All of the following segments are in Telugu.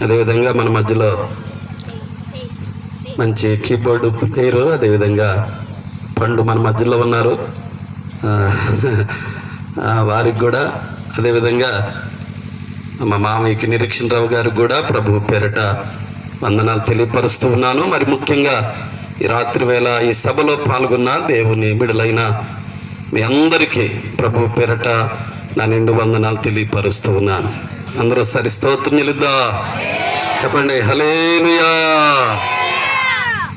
అదేవిధంగా మన మధ్యలో మంచి కీబోర్డు ప్లేయరు, అదేవిధంగా పండు మన మధ్యలో ఉన్నారు. వారికి కూడా, అదేవిధంగా మా మామయ్యకి నిరీక్షణరావు గారికి కూడా ప్రభు పేరట వందనాలు తెలియపరుస్తూ ఉన్నాను. మరి ముఖ్యంగా ఈ రాత్రి వేళ ఈ సభలో పాల్గొన్న దేవుని బిడ్డలైన మీ అందరికీ ప్రభు పేరట నా నిండు వందనాలు తెలియపరుస్తూ ఉన్నాను. అందరూ సరి స్తోత్రం చెల్లిద్దా, చెప్పండి హల్లెలూయా.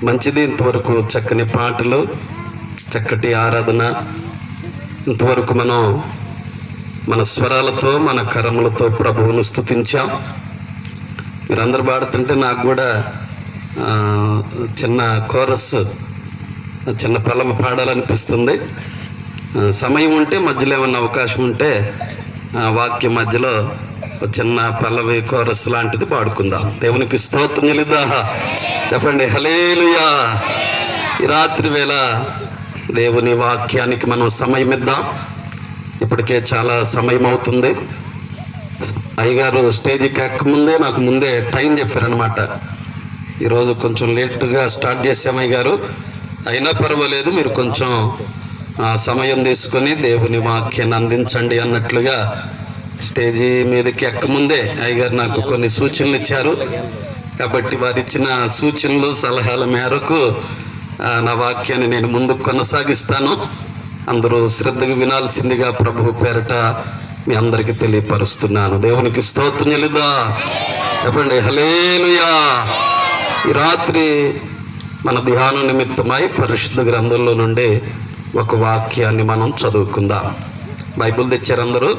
మంచిది. ఇంతవరకు చక్కని పాటలు, చక్కటి ఆరాధన, ఇంతవరకు మనం మన స్వరాలతో మన కరములతో ప్రభువును స్తుతించాం. మీరందరూ పాడుతుంటే నాకు కూడా చిన్న కోరస్, చిన్న పల్లవి పాడాలనిపిస్తుంది. సమయం ఉంటే మధ్యలో ఏమన్నా అవకాశం ఉంటే వాక్యం మధ్యలో చిన్న పల్లవి కోరస్ లాంటిది పాడుకుందాం. దేవునికి స్తోత్రం చెల్లిద్దా, చెప్పండి హల్లెలూయా. ఈ రాత్రి వేళ దేవుని వాక్యానికి మనం సమయం ఇద్దాం. ఇప్పటికే చాలా సమయం అవుతుంది. అయ్యగారు స్టేజ్కి ఎక్కముందే నాకు ముందే టైం చెప్పారనమాట. ఈరోజు కొంచెం లేట్గా స్టార్ట్ చేసాం అయ్యగారు, అయినా పర్వాలేదు, మీరు కొంచెం సమయం తీసుకొని దేవుని వాక్యాన్ని అందించండి అన్నట్లుగా స్టేజీ మీదకి ఎక్కముందే అయ్యగారు నాకు కొన్ని సూచనలు ఇచ్చారు. కాబట్టి వారు ఇచ్చిన సూచనలు సలహాల మేరకు నా వాక్యాన్ని నేను ముందుకు కొనసాగిస్తాను. అందరూ శ్రద్ధగా వినాల్సిందిగా ప్రభు పేరట మీ అందరికీ తెలియపరుస్తున్నాను. దేవునికి స్తోత్రం చెల్లిద్దా, చెప్పండి హల్లెలూయా. ఈ రాత్రి మన ధ్యానం నిమిత్తమై పరిశుద్ధ గ్రంథంలో నుండి ఒక వాక్యాన్ని మనం చదువుకుందాం. బైబిల్ తెచ్చారు అందరూ?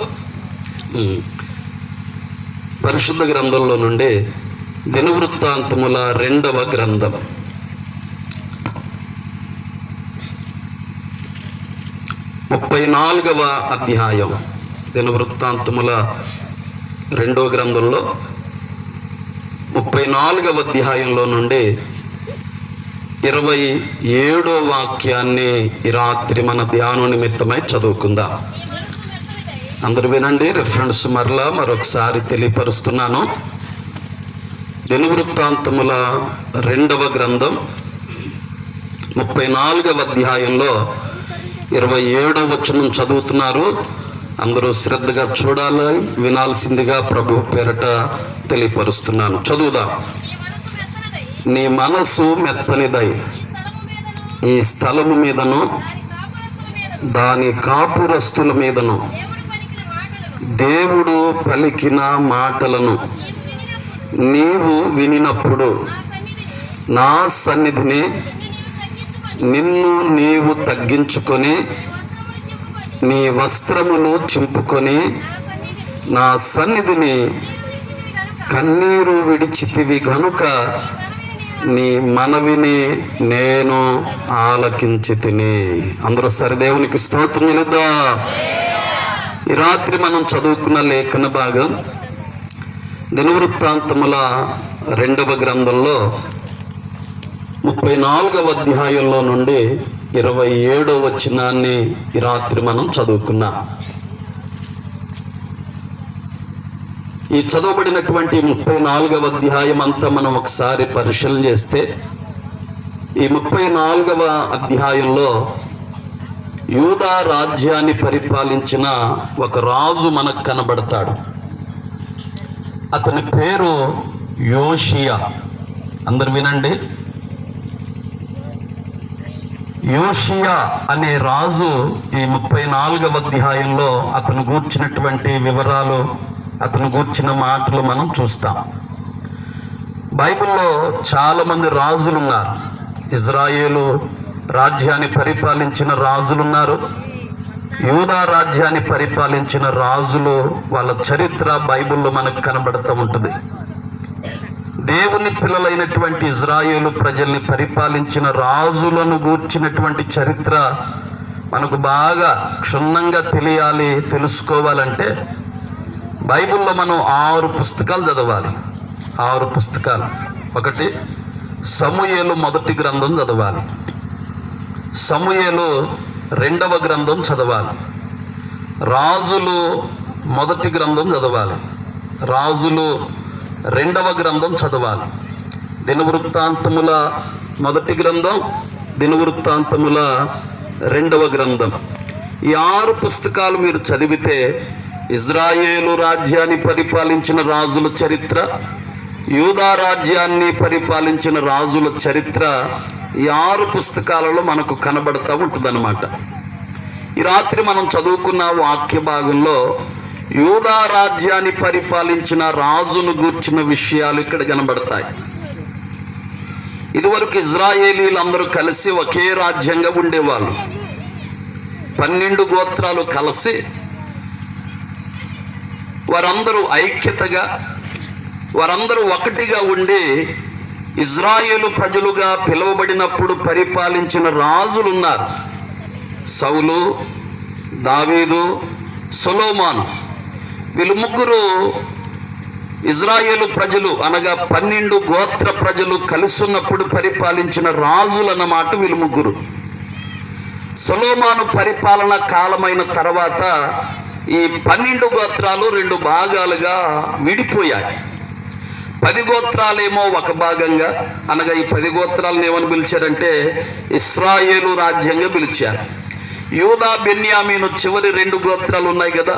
పరిశుద్ధ గ్రంథంలో నుండి దినవృత్తాంతముల 2వ గ్రంథం 34వ అధ్యాయం. దినవృత్తాంతముల 2వ గ్రంథంలో 34వ అధ్యాయంలో నుండి 27వ వాక్యాన్ని ఈ రాత్రి మన ధ్యానం నిమిత్తమై చదువుకుందాం. అందరూ వినండి. రిఫరెన్స్ మరొకసారి తెలియపరుస్తున్నాను. దినవృత్తాంతముల 2వ గ్రంథం 34వ అధ్యాయంలో 27వ వచనం చదువుతున్నారు. అందరూ శ్రద్ధగా చూడాలి, వినాల్సిందిగా ప్రభు పేరట తెలియపరుస్తున్నాను. చదువుదాం. నీ మనసు మెత్తనిదై ఈ స్థలము మీదను దాని కాపురస్తుల మీదను దేవుడు పలికిన మాటలను నీవు వినినప్పుడు నా సన్నిధిని నిన్ను నీవు తగ్గించుకొని నీ వస్త్రములు చింపుకొని నా సన్నిధిని కన్నీరు విడిచితివి గనుక నీ మనవిని నేను ఆలకించి తిని. అందరూ సరి దేవునికి స్తోత్రం చెల్లిద్దా. ఈ రాత్రి మనం చదువుకున్న లేఖన భాగం దినవృత్తాంతముల 2వ గ్రంథంలో 34వ అధ్యాయంలో నుండి 27వ వచనాన్ని ఈ రాత్రి మనం చదువుకున్నాం. ఈ చదవబడినటువంటి 34వ అధ్యాయం అంతా మనం ఒకసారి పరిశీలన చేస్తే ఈ 34వ అధ్యాయంలో యూదా రాజ్యాన్ని పరిపాలించిన ఒక రాజు మనకు కనబడతాడు. అతని పేరు యోషియా. అందరు వినండి. యోషియా అనే రాజు ఈ 34వ అధ్యాయంలో అతను గూర్చినటువంటి వివరాలు, అతను గూర్చిన మాటలు మనం చూస్తాం. బైబిల్లో చాలా మంది రాజులు ఉన్నారు. ఇజ్రాయేలు రాజ్యాన్ని పరిపాలించిన రాజులున్నారు. యూదా రాజ్యాన్ని పరిపాలించిన రాజులు, వాళ్ళ చరిత్ర బైబిల్లో మనకు కనబడుతూ ఉంటుంది. దేవుని పిల్లలైనటువంటి ఇజ్రాయేలు ప్రజల్ని పరిపాలించిన రాజులను గూర్చినటువంటి చరిత్ర మనకు బాగా క్షుణ్ణంగా తెలియాలి, తెలుసుకోవాలంటే బైబిల్లో మనం 6 పుస్తకాలు చదవాలి. 6 పుస్తకాలు. ఒకటి సమూయేలు మొదటి గ్రంథం చదవాలి, సమూయేలు 2వ గ్రంథం చదవాలి, రాజులు మొదటి గ్రంథం చదవాలి, రాజులు రెండవ గ్రంథం చదవాలి. దినవృత్తాంతముల మొదటి గ్రంథం, దినవృత్తాంతముల రెండవ గ్రంథం. ఈ 6 పుస్తకాలు మీరు చదివితే ఇజ్రాయేలు రాజ్యాన్ని పరిపాలించిన రాజుల చరిత్ర, యూదా రాజ్యాన్ని పరిపాలించిన రాజుల చరిత్ర ఈ 6 పుస్తకాలలో మనకు కనబడతా ఉంటుందన్నమాట. ఈ రాత్రి మనం చదువుకున్న వాక్య భాగంలో యూదా రాజ్యాన్ని పరిపాలించిన రాజును గూర్చిన విషయాలు ఇక్కడ కనబడతాయి. ఇదివరకు ఇజ్రాయేలీలందరూ కలిసి ఒకే రాజ్యంగా ఉండేవాళ్ళు. 12 గోత్రాలు కలిసి వారందరూ ఐక్యతగా, వారందరూ ఒకటిగా ఉండి ఇజ్రాయేలు ప్రజలుగా పిలువబడినప్పుడు పరిపాలించిన రాజులు ఉన్నారు. సౌలు, దావీదు, సొలొమోను. వీళ్ళు ముగ్గురు ఇజ్రాయేలు ప్రజలు అనగా 12 గోత్ర ప్రజలు కలిసున్నప్పుడు పరిపాలించిన రాజులు అన్నమాట వీళ్ళు ముగ్గురు. సొలొమోను పరిపాలన కాలమైన తర్వాత ఈ 12 గోత్రాలు 2 భాగాలుగా విడిపోయాయి. 10 గోత్రాలేమో ఒక భాగంగా, అనగా ఈ 10 గోత్రాలను ఏమని పిలిచారంటే ఇశ్రాయేలు రాజ్యంగా పిలిచారు. యూదా, బెన్యామీను చివరి 2 గోత్రాలు ఉన్నాయి కదా,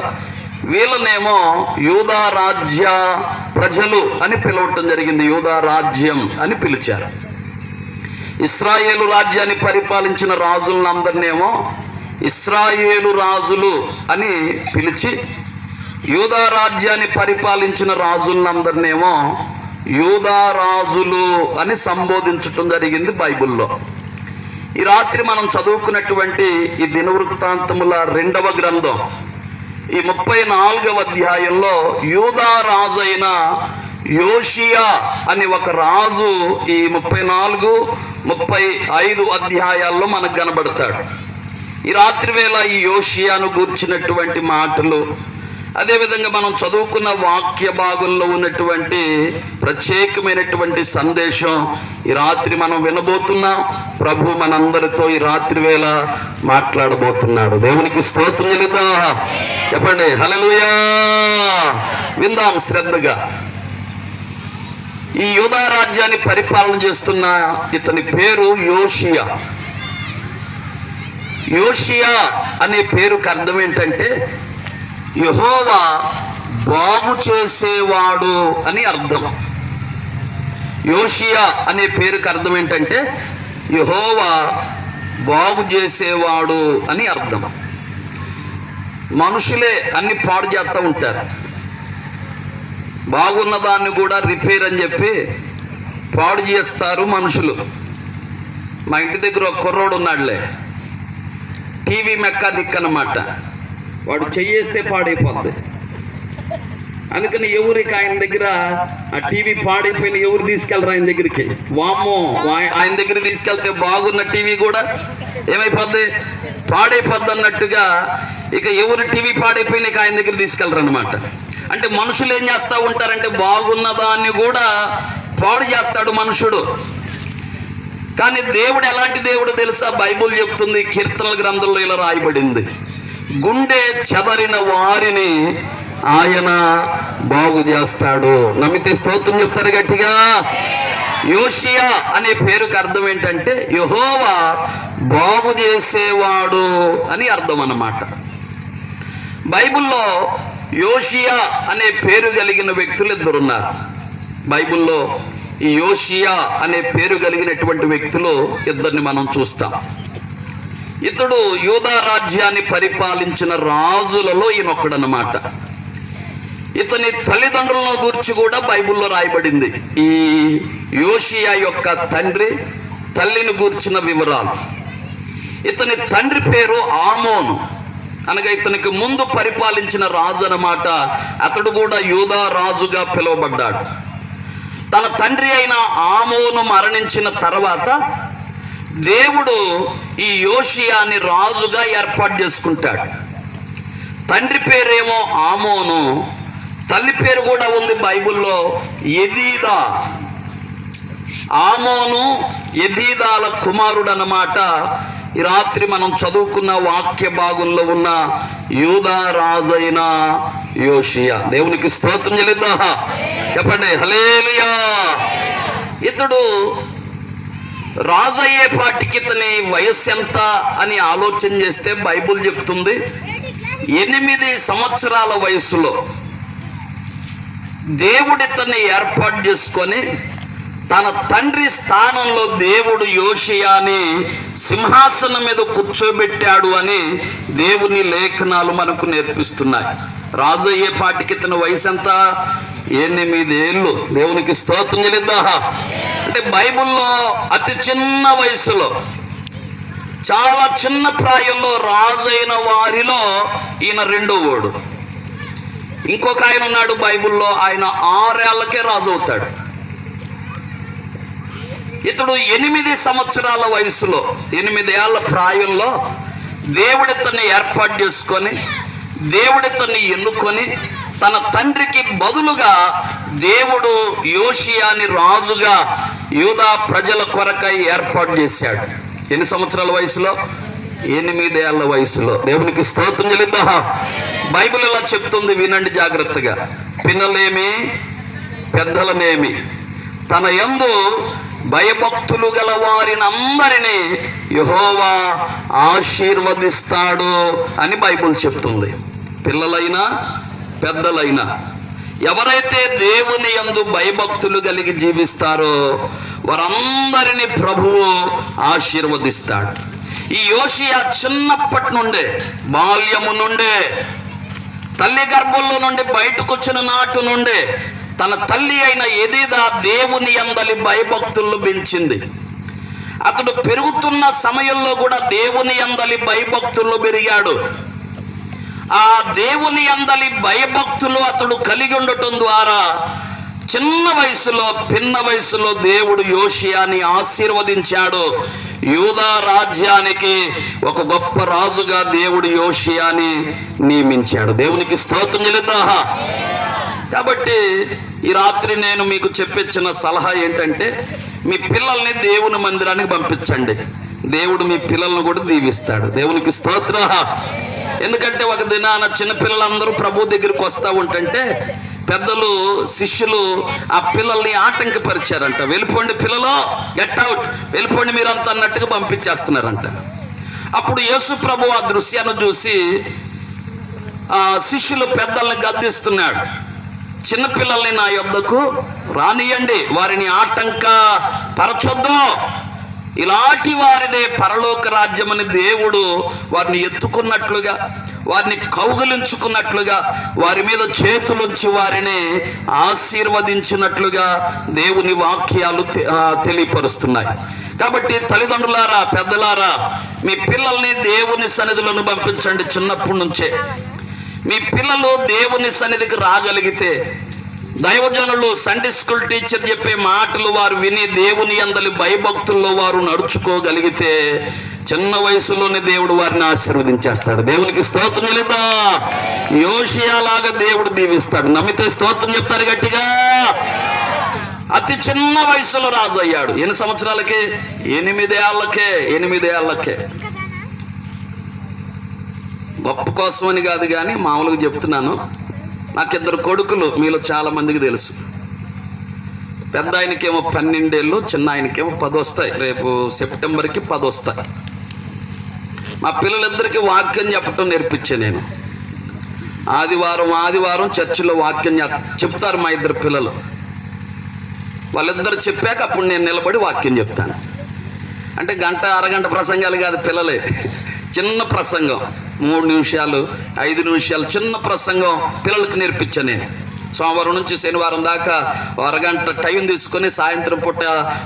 వీళ్ళనేమో యూదా రాజ్య ప్రజలు అని పిలవటం జరిగింది. యూదా రాజ్యం అని పిలిచారు. ఇశ్రాయేలు రాజ్యాన్ని పరిపాలించిన రాజులందరినేమో ఇశ్రాయేలు రాజులు అని పిలిచి, యూదా రాజ్యాన్ని పరిపాలించిన రాజులందరినేమో యూదా రాజులు అని సంబోధించటం జరిగింది బైబిల్లో. ఈ రాత్రి మనం చదువుకున్నటువంటి ఈ దినవృత్తాంతముల 2వ గ్రంథం ఈ 34వ అధ్యాయంలో యూదా రాజు అయిన యోషియా అని ఒక రాజు ఈ 34, 35 అధ్యాయాల్లో మనకు కనబడతాడు. ఈ రాత్రి వేళ ఈ యోషియాను గూర్చినటువంటి మాటలు, అదేవిధంగా మనం చదువుకున్న వాక్య భాగంలో ఉన్నటువంటి ప్రత్యేకమైనటువంటి సందేశం ఈ రాత్రి మనం వినబోతున్నాం. ప్రభు మనందరితో ఈ రాత్రి వేళ మాట్లాడబోతున్నాడు. దేవునికి స్తోత్రం చెల్లిద్దాం. చెప్పండి హల్లెలూయా. విందాం శ్రద్ధగా. ఈ యూదా రాజ్యాన్ని పరిపాలన చేస్తున్న ఇతని పేరు యోషియా. యోషియా అనే పేరుకి అర్థం ఏంటంటే యెహోవా బాగు చేసేవాడు అని అర్థం. యోషియా అనే పేరుకి అర్థం ఏంటంటే యెహోవా బాగు చేసేవాడు అని అర్థం. మనుషులే అన్ని పాడు చేస్తూ ఉంటారు. బాగున్న దాన్ని కూడా రిపేర్ అని చెప్పి పాడు చేస్తారు మనుషులు. మా ఇంటి దగ్గర ఒక కుర్రోడు ఉన్నాడులే, టీవీ మెకానిక్ అన్నమాట. వాడు చెయ్యేస్తే పాడైపోద్ది. అందుకని ఎవరికి ఆయన దగ్గర ఆ టీవీ పాడైపోయిన ఎవరు తీసుకెళ్ళరు ఆయన దగ్గరికి. వామ్మో, ఆయన దగ్గర తీసుకెళ్తే బాగున్న టీవీ కూడా ఏమైపోద్ది, పాడైపోద్ది అన్నట్టుగా. ఇక ఎవరు టీవీ పాడైపోయిన ఆయన దగ్గర తీసుకెళ్ళరు అనమాట. అంటే మనుషులు ఏం చేస్తూ ఉంటారంటే బాగున్న దాన్ని కూడా పాడు చేస్తాడు మనుషుడు. కానీ దేవుడు ఎలాంటి దేవుడు తెలుసా? బైబుల్ చెప్తుంది, కీర్తనల గ్రంథంలో ఇలా రాయబడింది, గుండె చెదరిన వారిని ఆయన బాగు చేస్తాడు. నమ్మితే స్తోత్రం చెప్తారు గట్టిగా. యోషియా అనే పేరుకి అర్థం ఏంటంటే యెహోవా బాగు చేసేవాడు అని అర్థం అన్నమాట. బైబిల్లో యోషియా అనే పేరు కలిగిన వ్యక్తులు 2 ఉన్నారు. బైబిల్లో ఈ యోషియా అనే పేరు కలిగినటువంటి వ్యక్తులు 2ని మనం చూస్తాం. ఇతడు యూదా రాజ్యాన్ని పరిపాలించిన రాజులలో ఈయనొక్కడన్నమాట. ఇతని తల్లిదండ్రులను గురించి కూడా బైబిల్లో రాయబడింది. ఈ యోషియా యొక్క తండ్రి, తల్లిని గూర్చిన వివరాలు. ఇతని తండ్రి పేరు ఆమోను, అనగా ఇతనికి ముందు పరిపాలించిన రాజు అన్నమాట. అతడు కూడా యూదా రాజుగా పిలువబడ్డాడు. తన తండ్రి అయిన ఆమోను మరణించిన తర్వాత దేవుడు ఈ యోషియాని రాజుగా ఏర్పాటు చేసుకుంటాడు. తండ్రి పేరేమో ఆమోను, తల్లి పేరు కూడా ఉంది బైబిల్లో, యెదీదా. ఆమోను యెదీదాల కుమారుడు అన్నమాట ఈ రాత్రి మనం చదువుకున్న వాక్య భాగంలో ఉన్న యూదా రాజైన యోషియా. దేవునికి స్తోత్రం చెల్లిద్దాం. చెప్పండి హల్లెలూయా. ఇతడు రాజు అయ్యేపాటికి ఇతని వయస్సు ఎంత అని ఆలోచన చేస్తే బైబుల్ చెప్తుంది 8 సంవత్సరాల వయసులో దేవుడు ఇతన్ని ఏర్పాటు చేసుకొని తన తండ్రి స్థానంలో దేవుడు యోషియాని సింహాసనం మీద కూర్చోబెట్టాడు అని దేవుని లేఖనాలు మనకు నేర్పిస్తున్నాయి. రాజు అయ్యేపాటికి ఇతని వయసు ఎంత? 8 ఏళ్ళు. దేవునికి స్తోత్రం చెల్లిద్దాం. అంటే బైబిల్లో అతి చిన్న వయసులో, చాలా చిన్న ప్రాయంలో రాజైన వారిలో ఈయన 2వ. ఇంకొక ఆయన ఉన్నాడు బైబిల్లో, ఆయన 6 ఏళ్లకే రాజు అవుతాడు. ఇతడు 8 సంవత్సరాల వయసులో, 8 ఏళ్ల ప్రాయంలో దేవుడితన్ని ఏర్పాటు చేసుకొని, దేవుడితన్ని ఎన్నుకొని తన తండ్రికి బదులుగా దేవుడు యోషియాని రాజుగా యూదా ప్రజల కొరకై ఏర్పాటు చేశాడు. ఎన్ని సంవత్సరాల వయసులో? 8 ఏళ్ల వయసులో. దేవునికి స్తోత్రం చెల్లిద్దాం. బైబిల్ ఇలా చెప్తుంది, వినండి జాగ్రత్తగా. పిన్నలేమి పెద్దలనేమి తన యందు భయభక్తులు గల వారిని అందరినీ యెహోవా ఆశీర్వదిస్తాడు అని బైబిల్ చెప్తుంది. పిల్లలైనా పెద్దలైనా ఎవరైతే దేవుని యందు భయభక్తులు కలిగి జీవిస్తారో వారందరినీ ప్రభువు ఆశీర్వదిస్తాడు. ఈ యోషియా చిన్నప్పటి నుండే, బాల్యము నుండే, తల్లి గర్భంలో నుండి బయటకు వచ్చిన నాటు నుండే తన తల్లి అయిన ఎదీదా దేవుని యందలి భయభక్తులను పెంచింది. అతడు పెరుగుతున్న సమయంలో కూడా దేవుని యందలి భయభక్తులు పెరిగాడు. ఆ దేవుని యందలి భయభక్తులు అతడు కలిగి ఉండటం ద్వారా చిన్న వయసులో, పిన్న వయసులో దేవుడు యోషియాని ఆశీర్వదించాడు. యూదా రాజ్యానికి ఒక గొప్ప రాజుగా దేవుడు యోషియాని నియమించాడు. దేవునికి స్తోత్రం చెల్లిద్దాం. కాబట్టి ఈ రాత్రి నేను మీకు చెప్పిన సలహా ఏంటంటే, మీ పిల్లల్ని దేవుని మందిరానికి పంపించండి. దేవుడు మీ పిల్లలను కూడా దీవిస్తాడు. దేవునికి స్తోత్రం. ఎందుకంటే ఒక దినాన చిన్నపిల్లలందరూ ప్రభు దగ్గరికి వస్తూ ఉంటుంటే పెద్దలు, శిష్యులు ఆ పిల్లల్ని ఆటంకపరిచారంట. వెళ్ళిపోండి పిల్లలు, గెట్ అవుట్, వెళ్ళిపోండి మీరంతా అన్నట్టుగా పంపించేస్తున్నారంట. అప్పుడు యేసు ప్రభు ఆ దృశ్యాన్ని చూసి ఆ శిష్యులు పెద్దల్ని గద్దిస్తున్నాడు. చిన్నపిల్లల్ని నా యొద్దకు రానియండి, వారిని ఆటంకపరచొద్దు, ఇలాంటి వారిదే పరలోక రాజ్యమని దేవుడు వారిని ఎత్తుకున్నట్లుగా, వారిని కౌగిలించుకున్నట్లుగా, వారి మీద చేతులుంచి వారిని ఆశీర్వదించినట్లుగా దేవుని వాక్యాలు తెలియపరుస్తున్నాయి. కాబట్టి తల్లిదండ్రులారా, పెద్దలారా, మీ పిల్లల్ని దేవుని సన్నిధిలోను పంపించండి. చిన్నప్పటి నుంచే మీ పిల్లలు దేవుని సన్నిధికి రాగలిగితే, దైవజనులు, సండే స్కూల్ టీచర్ చెప్పే మాటలు వారు విని దేవుని యందలి భయభక్తుల్లో వారు నడుచుకోగలిగితే చిన్న వయసులోనే దేవుడు వారిని ఆశీర్వదించేస్తాడు. దేవునికి స్తోత్రం చెల్లిద్దాం. యోషియా లాగా దేవుడు దీవిస్తాడు. నమ్మితే స్తోత్రం చెప్తారు గట్టిగా. అతి చిన్న వయసులో రాజు అయ్యాడు. ఎన్ని సంవత్సరాలకి? 8 ఏళ్లకే. 8 ఏళ్లకే. గొప్ప కోసం అని కాదు కానీ మామూలుగా చెప్తున్నాను. నాకు 2 కొడుకులు, మీలో చాలా మందికి తెలుసు. పెద్ద ఆయనకేమో 12 ఏళ్ళు, చిన్న ఆయనకేమో 10 వస్తాయి. రేపు సెప్టెంబర్కి 10 వస్తాయి. మా పిల్లలిద్దరికీ వాక్యం చెప్పటం నేర్పించే నేను. ఆదివారం చర్చిలో వాక్యం చెప్తారు మా 2 పిల్లలు. వాళ్ళిద్దరు చెప్పాక అప్పుడు నేను నిలబడి వాక్యం చెప్తాను. అంటే గంట, అరగంట ప్రసంగాలు కాదు పిల్లలే. చిన్న ప్రసంగం, 3 నిమిషాలు, 5 నిమిషాలు చిన్న ప్రసంగం పిల్లలకు నేర్పించాను నేను. సోమవారం నుంచి శనివారం దాకా అరగంట టైం తీసుకొని సాయంత్రం పూట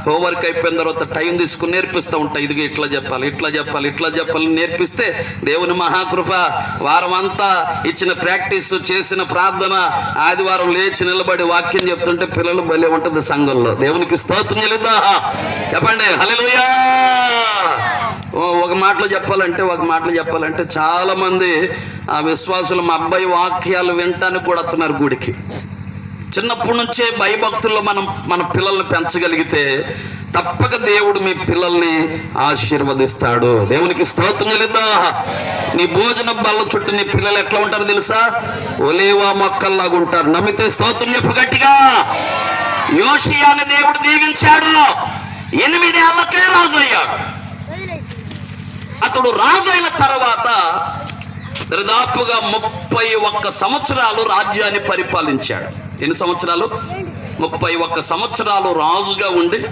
హోంవర్క్ అయిపోయిన తర్వాత టైం తీసుకుని నేర్పిస్తూ ఉంటా. ఇదిగో ఇట్లా చెప్పాలి, ఇట్లా చెప్పాలి, ఇట్లా చెప్పాలి నేర్పిస్తే దేవుని మహాకృప వారం అంతా ఇచ్చిన ప్రాక్టీస్, చేసిన ప్రార్థన, ఆదివారం లేచి నిలబడి వాక్యం చెప్తుంటే పిల్లలు భలే ఉంటుంది సంఘంలో. దేవునికి స్తోత్రం చెల్లిద్దాం. చెప్పండి హల్లెలూయా. ఒక మాటలో చెప్పాలంటే చాలా మంది ఆ విశ్వాసులు మా అబ్బాయి వాక్యాలు వినటానికి కూడా వస్తున్నారు గుడికి. చిన్నప్పటి నుంచే భయభక్తుల్లో మన పిల్లల్ని పెంచగలిగితే తప్పక దేవుడు మీ పిల్లల్ని ఆశీర్వదిస్తాడు. దేవునికి స్తోత్రం చెల్లిద్దా. నీ భోజన బల్ల చుట్టూ నీ పిల్లలు ఎట్లా ఉంటారు తెలుసా? ఒలీవ మొక్కల్లాగా ఉంటారు. నమ్మితే స్తోత్రం చెప్పు గట్టిగా. యోషియాని దేవుడు దీవించాడు. 8 ఏళ్లకే రాజు అయ్యాడు. అతడు రాజు అయిన తర్వాత దాదాపుగా 31 సంవత్సరాలు రాజ్యాన్ని పరిపాలించాడు. ఎన్ని సంవత్సరాలు? 31 సంవత్సరాలు రాజుగా ఉండి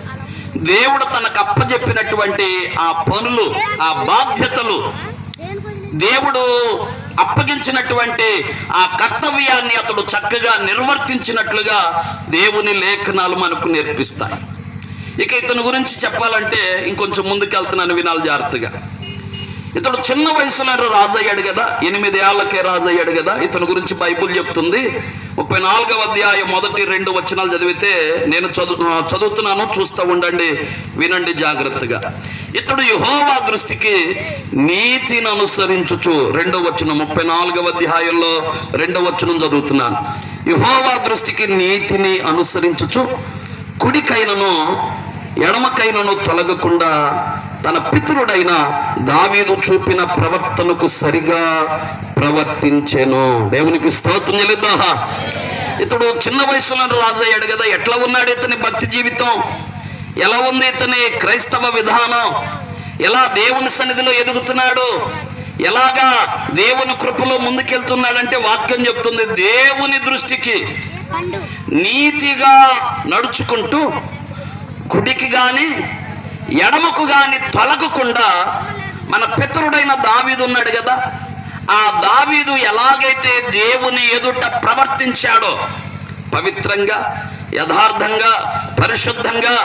దేవుడు తనకు అప్పచెప్పినటువంటి ఆ పనులు, ఆ బాధ్యతలు, దేవుడు అప్పగించినటువంటి ఆ కర్తవ్యాన్ని అతడు చక్కగా నిర్వర్తించినట్లుగా దేవుని లేఖనాలు మనకు నేర్పిస్తాయి. ఇక ఇతని గురించి చెప్పాలంటే ఇంకొంచెం ముందుకెళ్తున్నాను, వినాలి జాగ్రత్తగా. ఇతడు చిన్న వయసులో రాజు అయ్యాడు కదా, 8 ఏళ్లకే రాజు అయ్యాడు కదా. ఇతని గురించి బైబిల్ చెప్తుంది. 34వ అధ్యాయం 1-2 వచనాలు చదివితే, నేను చదువుతున్నాను, చూస్తూ ఉండండి, వినండి జాగ్రత్తగా. ఇతడు యెహోవా దృష్టికి నీతిని అనుసరించుచు, 2వ వచనం, 34వ అధ్యాయంలో 2వ వచనం చదువుతున్నాను. యెహోవా దృష్టికి నీతిని అనుసరించుచు కుడికైనను ఎడమకైనను తొలగకుండా తన పితరుడైన దావీదు చూపిన ప్రవర్తనకు సరిగా ప్రవర్తించెను. దేవునికి స్తోత్రం చెల్లిద్దా. ఇతడు చిన్న వయసులో రాజు అయ్యాడు కదా. ఎట్లా ఉన్నాడు ఇతని భక్తి జీవితం? ఎలా ఉంది ఇతని క్రైస్తవ విధానం? ఎలా దేవుని సన్నిధిలో ఎదుగుతున్నాడు? ఎలాగా దేవుని కృపలో ముందుకెళ్తున్నాడంటే వాక్యం చెప్తుంది, దేవుని దృష్టికి నీతిగా నడుచుకుంటూ కుడికి గాని ఎడమకు గాని తొలగకుండా, మన పితరుడైన దావీదు ఉన్నాడు కదా, ఆ దావీదు ఎలాగైతే దేవుని ఎదుట ప్రవర్తించాడో, పవిత్రంగా, యథార్థంగా, పరిశుద్ధంగా,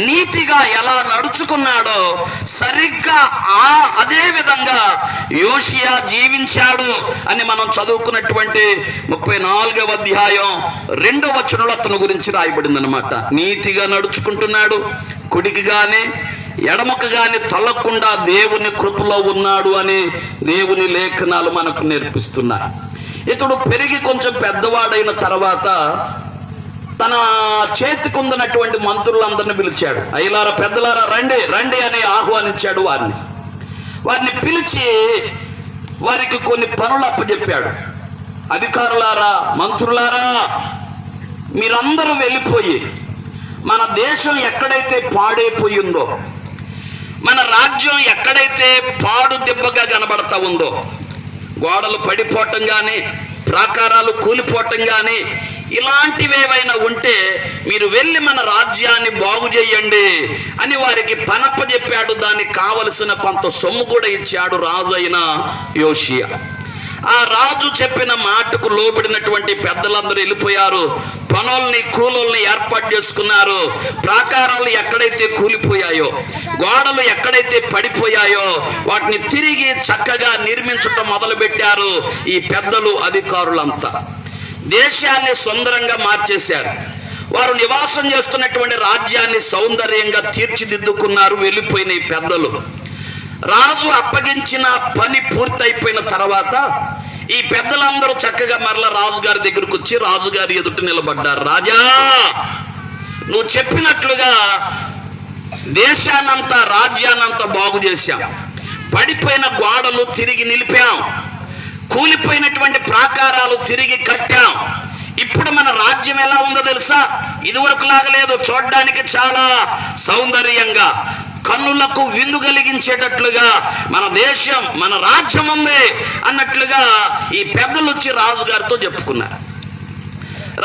నీతిగా ఎలా నడుచుకున్నాడో సరిగ్గా అదే విధంగా యోషియా జీవించాడు అని మనం చదువుకున్నటువంటి 34వ అధ్యాయం 2వ వచనంలో అతని గురించి రాయబడింది అనమాట. నీతిగా నడుచుకుంటున్నాడు, కుడికి గాని ఎడమకు గాని తొలగకుండా దేవుని కృపలో ఉన్నాడు అని దేవుని లేఖనాలు మనకు నేర్పిస్తున్నాయి. ఇతడు పెరిగి కొంచెం పెద్దవాడైన తర్వాత తన చేతికి ఉన్నటువంటి మంత్రులందరినీ పిలిచాడు. అయ్యలారా, పెద్దలారా, రండి రండి అని ఆహ్వానించాడు. వారిని పిలిచి వారికి కొన్ని పనులు అప్పచెప్పాడు. అధికారులారా, మంత్రులారా, మీరందరూ వెళ్ళిపోయి మన దేశం ఎక్కడైతే పాడైపోయిందో, మన రాజ్యం ఎక్కడైతే పాడు దెబ్బగా కనబడతా ఉందో, గోడలు పడిపోవటం కానీ, ప్రాకారాలు కూలిపోవటం కానీ, ఇలాంటివేవైనా ఉంటే మీరు వెళ్ళి మన రాజ్యాన్ని బాగు చేయండి అని వారికి పనప్పచెప్పాడు. దానికి కావలసిన కొంత సొమ్ము కూడా ఇచ్చాడు రాజు అయిన యోషియా. ఆ రాజు చెప్పిన మాటకు లోబడినటువంటి పెద్దలందరూ వెళ్ళిపోయారు. పనుల్ని, కూలోల్ని ఏర్పాటు చేసుకున్నారు. ప్రాకారాలు ఎక్కడైతే కూలిపోయాయో, గోడలు ఎక్కడైతే పడిపోయాయో వాటిని తిరిగి చక్కగా నిర్మించటం మొదలుపెట్టారు ఈ పెద్దలు, అధికారులంతా. దేశాన్ని సుందరంగా మార్చేశారు. వారు నివాసం చేస్తున్నటువంటి రాజ్యాన్ని సౌందర్యంగా తీర్చిదిద్దుకున్నారు వెళ్ళిపోయిన ఈ పెద్దలు. రాజు అప్పగించిన పని పూర్తయిపోయిన తర్వాత ఈ పెద్దలందరూ చక్కగా మరలా రాజుగారి దగ్గరకు వచ్చి రాజుగారి ఎదుట నిలబడ్డారు. రాజా, నువ్వు చెప్పినట్లుగా దేశాన్నంతా, రాజ్యాన్నంతా బాగు చేశాం. పడిపోయిన గోడలు తిరిగి నిలిపాం, కూలిపోయినటువంటి ప్రాకారాలు తిరిగి కట్టాం. ఇప్పుడు మన రాజ్యం ఎలా ఉందో తెలుసా? ఇదివరకు లాగలేదు. చూడడానికి చాలా సౌందర్యంగా, కన్నులకు విందు కలిగించేటట్లుగా మన దేశం, మన రాజ్యం ఉంది అన్నట్లుగా ఈ పెద్దలు వచ్చి రాజుగారితో చెప్పుకున్నారు.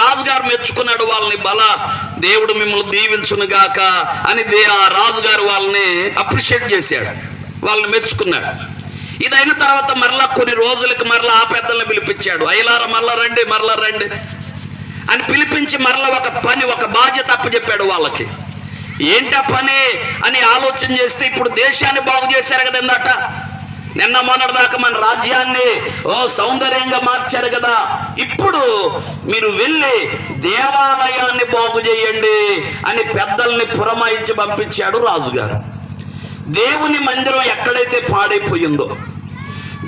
రాజుగారు మెచ్చుకున్నాడు వాళ్ళని. దేవుడు మిమ్మల్ని దీవించును గాక అని ఆ రాజుగారు వాళ్ళని అప్రిషియేట్ చేశాడు, వాళ్ళని మెచ్చుకున్నాడు. ఇదైన తర్వాత మరలా కొన్ని రోజులకి మరలా ఆ పెద్దల్ని పిలిపించాడు. అయ్యలారా, మరలా రండి, మరలా రండి అని పిలిపించి మరలా ఒక పని, ఒక బాధ్యత అప్పచెప్పాడు వాళ్ళకి. ఏంటా పని అని ఆలోచన చేస్తే, ఇప్పుడు దేశాన్ని బాగు చేశారు కదా ఇందాట, నిన్న మొన్నటి దాకా మన రాజ్యాన్ని సౌందర్యంగా మార్చారు కదా, ఇప్పుడు మీరు వెళ్ళి దేవాలయాన్ని బాగు చేయండి అని పెద్దల్ని పురమాయించి పంపించాడు రాజుగారు. దేవుని మందిరం ఎక్కడైతే పాడైపోయిందో,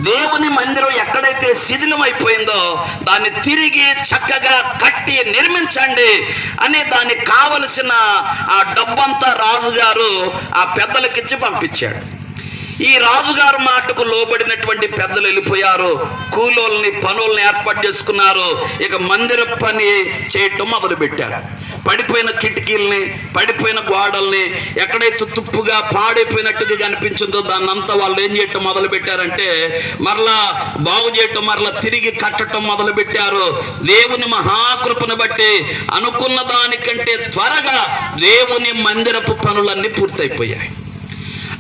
దేవుని మందిరం ఎక్కడైతే శిథిలం అయిపోయిందో దాన్ని తిరిగి చక్కగా కట్టి నిర్మించండి అని దానికి కావలసిన ఆ డబ్బంతా రాజుగారు ఆ పెద్దలకిచ్చి పంపించాడు. ఈ రాజుగారు మాటకు లోబడినటువంటి పెద్దలు వెళ్ళిపోయారు. కూలోల్ని పనుల్ని ఏర్పాటు చేసుకున్నారు. ఇక మందిర పని చేయటం మొదలుపెట్టారు. పడిపోయిన కిటికీల్ని, పడిపోయిన గోడల్ని, ఎక్కడైతే తుప్పుగా పాడైపోయినట్టుగా కనిపించిందో దాన్నంతా వాళ్ళు ఏం చేయటం మొదలు పెట్టారంటే మరలా బాగు చేయటం, మరలా తిరిగి కట్టడం మొదలు పెట్టారు. దేవుని మహాకృపను బట్టి అనుకున్న దానికంటే త్వరగా దేవుని మందిరపు పనులన్నీ పూర్తయిపోయాయి.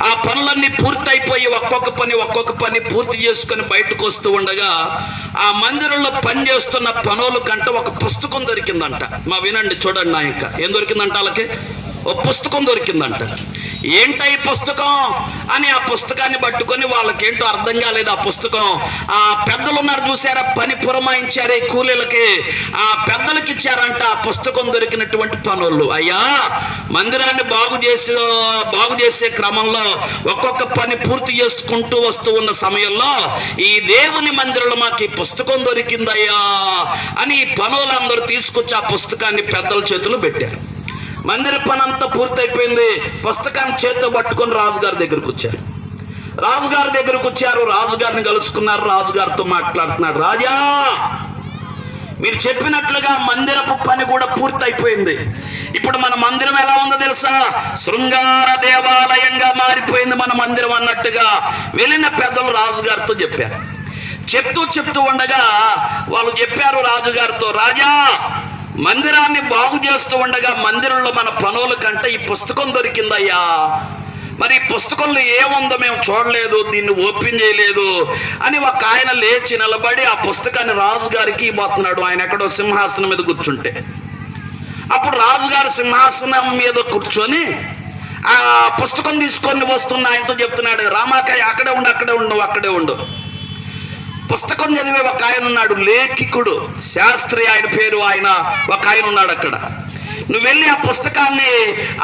ఆ పనులన్నీ పూర్తయిపోయి ఒక్కొక్క పని పూర్తి చేసుకొని బయటకు వస్తూ ఉండగా ఆ మందిరంలో పనిచేస్తున్న పనుల కంటే ఒక పుస్తకం దొరికిందంట. వినండి, చూడండి. నా ఇంకా ఏం దొరికిందంట? వాళ్ళకి ఒక పుస్తకం దొరికిందంట. ఏంట ఈ పుస్తకం అని ఆ పుస్తకాన్ని పట్టుకొని వాళ్ళకేంటో అర్థం కాలేదు. ఆ పుస్తకం ఆ పెద్దలు ఉన్నారు చూసారా, పని పురమాయించారు ఈ కూలీలకి, ఆ పెద్దలకి ఇచ్చారంట. ఆ పుస్తకం దొరికినటువంటి పనులు, అయ్యా మందిరాన్ని బాగు చేసే క్రమంలో ఒక్కొక్క పని పూర్తి చేసుకుంటూ వస్తూ ఉన్న సమయంలో ఈ దేవుని మందిరంలో మాకు ఈ పుస్తకం దొరికిందయ్యా అని ఈ పనులందరూ తీసుకొచ్చి ఆ పుస్తకాన్ని పెద్దల చేతులు పెట్టారు. మందిర పని అంతా పూర్తయిపోయింది. పుస్తకాన్ని చేతితో పట్టుకొని రాజుగారి దగ్గరకు వచ్చారు. రాజుగారిని కలుసుకున్నారు. రాజుగారితో మాట్లాడుతున్నాడు. రాజా, మీరు చెప్పినట్లుగా మందిరపు పని కూడా పూర్తయిపోయింది. ఇప్పుడు మన మందిరం ఎలా ఉందో తెలుసా? శృంగార దేవాలయంగా మారిపోయింది మన మందిరం అన్నట్టుగా వెళ్ళిన పెద్దలు రాజుగారితో చెప్పారు. చెప్తూ ఉండగా వాళ్ళు చెప్పారు రాజుగారితో, రాజా, మందిరాన్ని బాగు చేస్తూ ఉండగా మందిరంలో మన పనుల కంటే ఈ పుస్తకం దొరికిందయ్యా. మరి ఈ పుస్తకంలో ఏముందో మేము చూడలేదు, దీన్ని ఓపెన్ చేయలేదు అని ఒక ఆయన లేచి నిలబడి ఆ పుస్తకాన్ని రాజుగారికి ఇవ్వబోతున్నాడు. ఆయన ఎక్కడో సింహాసనం మీద కూర్చుంటే అప్పుడు రాజుగారు సింహాసనం మీద కూర్చొని ఆ పుస్తకం తీసుకొని వస్తున్న ఆయనతో చెప్తున్నాడు, రామాకాయ అక్కడే ఉండు. పుస్తకం చదివే ఒక ఆయన ఉన్నాడు, లేఖికుడు, శాస్త్రి ఆయన పేరు. ఆయన ఒక ఆయన ఉన్నాడు అక్కడ. నువ్వు వెళ్ళి ఆ పుస్తకాన్ని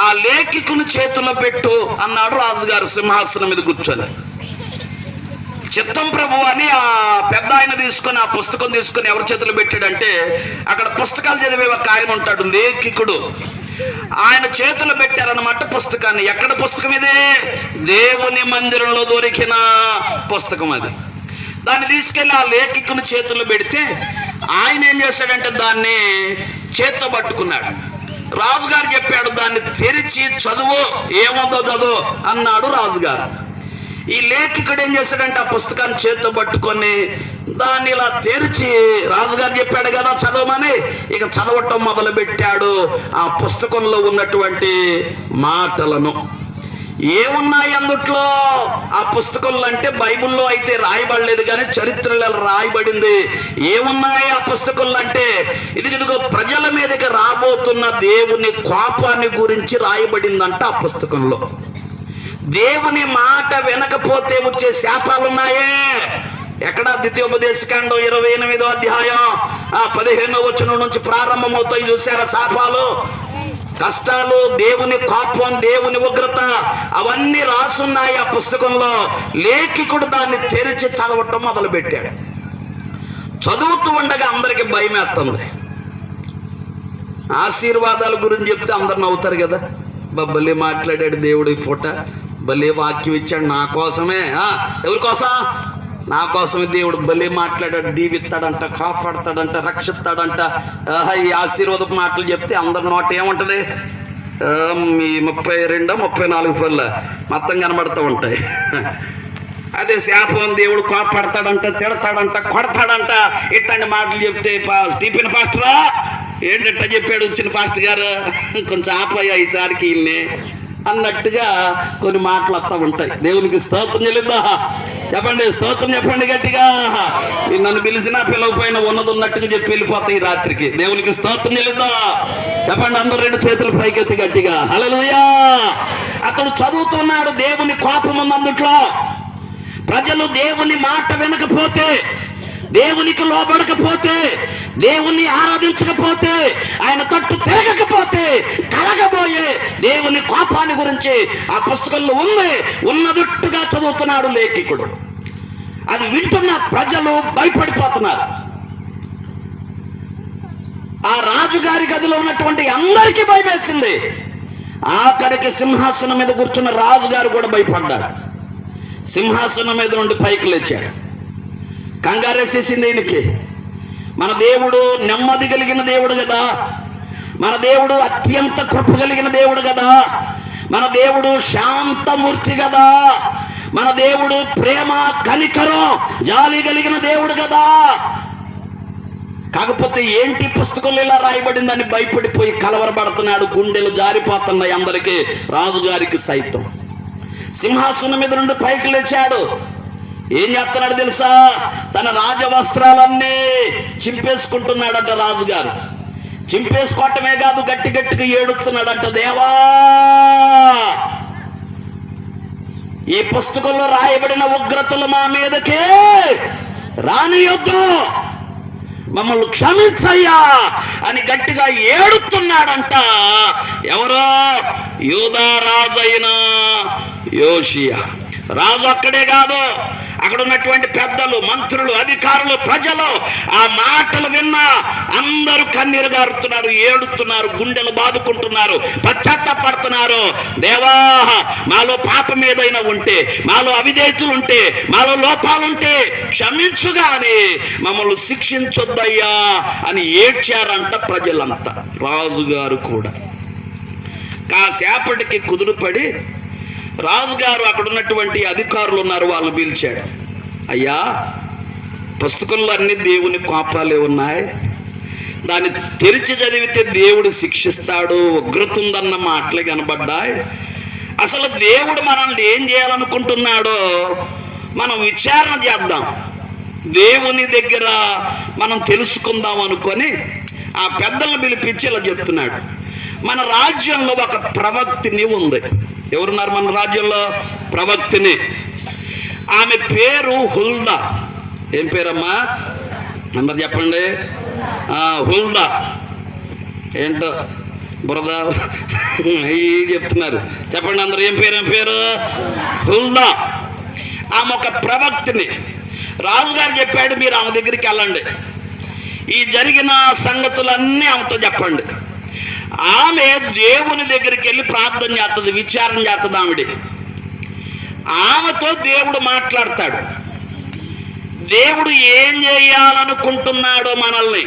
ఆ లేఖికుని చేతిలో పెట్టు అన్నాడు రాజుగారు సింహాసనం మీద కూర్చొని. చిత్తం ప్రభు అని ఆ పెద్ద ఆయన తీసుకొని ఆ పుస్తకం తీసుకొని ఎవరి చేతులు పెట్టాడంటే అక్కడ పుస్తకాలు చదివే ఒక ఆయన ఉంటాడు, లేఖికుడు. ఆయన చేతులు పెట్టారన్నమాట పుస్తకాన్ని. ఎక్కడ పుస్తకం ఇది? దేవుని మందిరంలో దొరికిన పుస్తకం అది. దాన్ని తీసుకెళ్ళి ఆ లేఖికుని చేతుల్లో పెడితే ఆయన ఏం చేశాడంటే దాన్ని చేత్తో పట్టుకున్నాడు. రాజుగారు చెప్పాడు, దాన్ని తెరిచి చదువు, ఏముందో చదువు అన్నాడు రాజుగారు. ఈ లేఖికుడు ఏం చేశాడంటే ఆ పుస్తకాన్ని చేత్తో పట్టుకొని దాన్ని ఇలా తెరిచి, రాజుగారు చెప్పాడు కదా చదవమని, ఇక చదవటం మొదలు పెట్టాడు. ఆ పుస్తకంలో ఉన్నటువంటి మాటలను ఏమున్నాయి అందుట్లో ఆ పుస్తకంలో అంటే బైబిల్లో అయితే రాయబడలేదు కానీ చరిత్రలో రాయబడింది. ఏమున్నాయి ఆ పుస్తకంలో అంటే ఇదిగో ప్రజల మీదకి రాబోతున్న దేవుని కోపాన్ని గురించి రాయబడిందంట ఆ పుస్తకంలో. దేవుని మాట వినకపోతే వచ్చే శాపాలు ఉన్నాయే. ఎక్కడ? ద్వితీయోపదేశకాండం 28వ అధ్యాయం 15వ వచనం నుంచి ప్రారంభమవుతాయి. చూసారా శాపాలు, కష్టాలు, దేవుని కోపం, దేవుని ఉగ్రత అవన్నీ రాసున్నాయి ఆ పుస్తకంలో. లేఖికుడు దాన్ని తెరిచి చదవటం మొదలు పెట్టాడు. చదువుతూ ఉండగా అందరికి భయం వేస్తుంది. ఆశీర్వాదాల గురించి చెప్తే అందరు నవ్వుతారు కదా. భలే మాట్లాడాడు దేవుడు ఈ పూట, భలే వాక్యం ఇచ్చాడు నా కోసమే. ఎవరి కోసం? నా కోసమే దేవుడు భలే మాట్లాడాడు. దీవిస్తాడంట, కాపాడతాడంట, రక్షిస్తాడంట. ఈ ఆశీర్వాదపు మాటలు చెప్తే అందరి నోట ఏముంటది? మీ 32, 34 పనుల మొత్తం కనబడుతూ ఉంటాయి. అదే శాపం, దేవుడు కోపడతాడంట, తిడతాడంట, కొడతాడంట, ఇట్లాంటి మాటలు చెప్తే స్టీఫెన్ పాస్టరా ఏంటంట చెప్పాడు చిన్న పాస్టర్ గారు, కొంచెం ఆపయ్యా ఈసారికి ఇల్ని అన్నట్టుగా కొన్ని మాటలు వస్తూ ఉంటాయి. దేవునికి స్తోత్రం చెల్లిద్దా? చెప్పండి, స్తోత్రం చెప్పండి గట్టిగా. నన్ను పిలిచినా పిలవపోయినా ఉన్నది ఉన్నట్టుగా చెప్పి వెళ్ళిపోతాయి రాత్రికి. దేవునికి స్తోత్రం చెల్లిద్దా? చెప్పండి అందరూ 2 చేతులు పైకెత్తి గట్టిగా హల్లెలూయా. అతడు చదువుతున్నాడు, దేవుని కోపం ఉంది అందుట్లో. ప్రజలు దేవుని మాట వినకపోతే, దేవునికి లోబడకపోతే, దేవుణ్ణి ఆరాధించకపోతే, ఆయన తట్టు తిరగకపోతే కలగబోయే దేవుని కోపాన్ని గురించి ఆ పుస్తకంలో ఉన్నదట్టుగా చదువుతున్నాడు లేఖికుడు. అది వింటున్న ప్రజలు భయపడిపోతున్నారు. ఆ రాజుగారి గదిలో ఉన్నటువంటి అందరికీ భయం వేసింది. ఆఖరికి సింహాసనం మీద కూర్చున్న రాజుగారు కూడా భయపడ్డాడు. సింహాసనం మీద నుండి పైకి లేచాడు. కంగారేసేసింది ఈయనకి. మన దేవుడు నెమ్మది కలిగిన దేవుడు కదా, మన దేవుడు అత్యంత కృప కలిగిన దేవుడు కదా, మన దేవుడు శాంతమూర్తి కదా, మన దేవుడు ప్రేమ కనికరం జాలి కలిగిన దేవుడు కదా. కాకపోతే ఏంటి పుస్తకంలో ఇలా రాయబడిందని భయపడిపోయి కలవరపడుతున్నాడు. గుండెలు జారిపోతున్నాయి అందరికీ, రాజుగారికి సైతం. సింహాసనం మీద నుండి పైకి లేచాడు. ఏం చేస్తున్నాడు తెలుసా? తన రాజవస్త్రాలన్నీ చింపేసుకుంటున్నాడంట రాజుగారు. చింపేసుకోవటమే కాదు, గట్టి గట్టిగా ఏడుస్తున్నాడంట, దేవా ఈ పుస్తకంలో రాయబడిన ఉగ్రతలు మా మీదకే రానియొద్దు, మమ్మల్ని క్షమించయ్యా అని గట్టిగా ఏడుతున్నాడంట. ఎవరో? యూదా రాజు అయిన యోషియా. రాజు అక్కడే కాదు, అక్కడ ఉన్నటువంటి పెద్దలు, మంత్రులు, అధికారులు, ప్రజలు ఆ మాటలు విన్నా అందరూ కన్నీరు గారుతున్నారు, ఏడుతున్నారు, గుండెలు బాదుకుంటున్నారు, పశ్చాత్తాపడుతున్నారు. దేవా మాలో పాపం ఏదైనా ఉంటే, మాలో అవిధేయతలు ఉంటే, మాలో లోపాలుంటే క్షమించుగా అని మమ్మల్ని శిక్షించొద్దయ్యా అని ఏడ్చారంట ప్రజలంతా. రాజుగారు కూడా కాసేపటికి కుదురుపడి రాజుగారు అక్కడ ఉన్నటువంటి అధికారులు ఉన్నారు, వాళ్ళు పిలిచాడు. అయ్యా పుస్తకంలో అన్ని దేవుని కోపాలే ఉన్నాయి, దాన్ని తెరిచి చదివితే దేవుడు శిక్షిస్తాడు, ఉగ్రత ఉందన్న మాటలే కనబడ్డాయి. అసలు దేవుడు మనల్ని ఏం చేయాలనుకుంటున్నాడో మనం విచారణ చేద్దాం, దేవుని దగ్గర మనం తెలుసుకుందాం అనుకొని ఆ పెద్దలను పిలిపించి ఇలా చెప్తున్నాడు. మన రాజ్యంలో ఒక ప్రవక్తిని ఉంది. ఎవరున్నారు మన రాజ్యంలో? ప్రవక్తిని. ఆమె పేరు హుల్దా. ఏం పేరమ్మా? అందరు చెప్పండి. హుల్దా. ఏంటో బురద చెప్తున్నారు, చెప్పండి అందరు. ఏం పేరు? ఏం పేరు? హుల్దా. ఆమె ఒక ప్రవక్తిని. రాజుగారు చెప్పాడు, మీరు ఆమె దగ్గరికి వెళ్ళండి, ఈ జరిగిన సంగతులన్నీ ఆమెతో చెప్పండి. ఆమె దేవుని దగ్గరికి వెళ్ళి ప్రార్థన చేస్తుంది, విచారణ చేస్తుంది. ఆమెతో దేవుడు మాట్లాడతాడు. దేవుడు ఏం చేయాలనుకుంటున్నాడో మనల్ని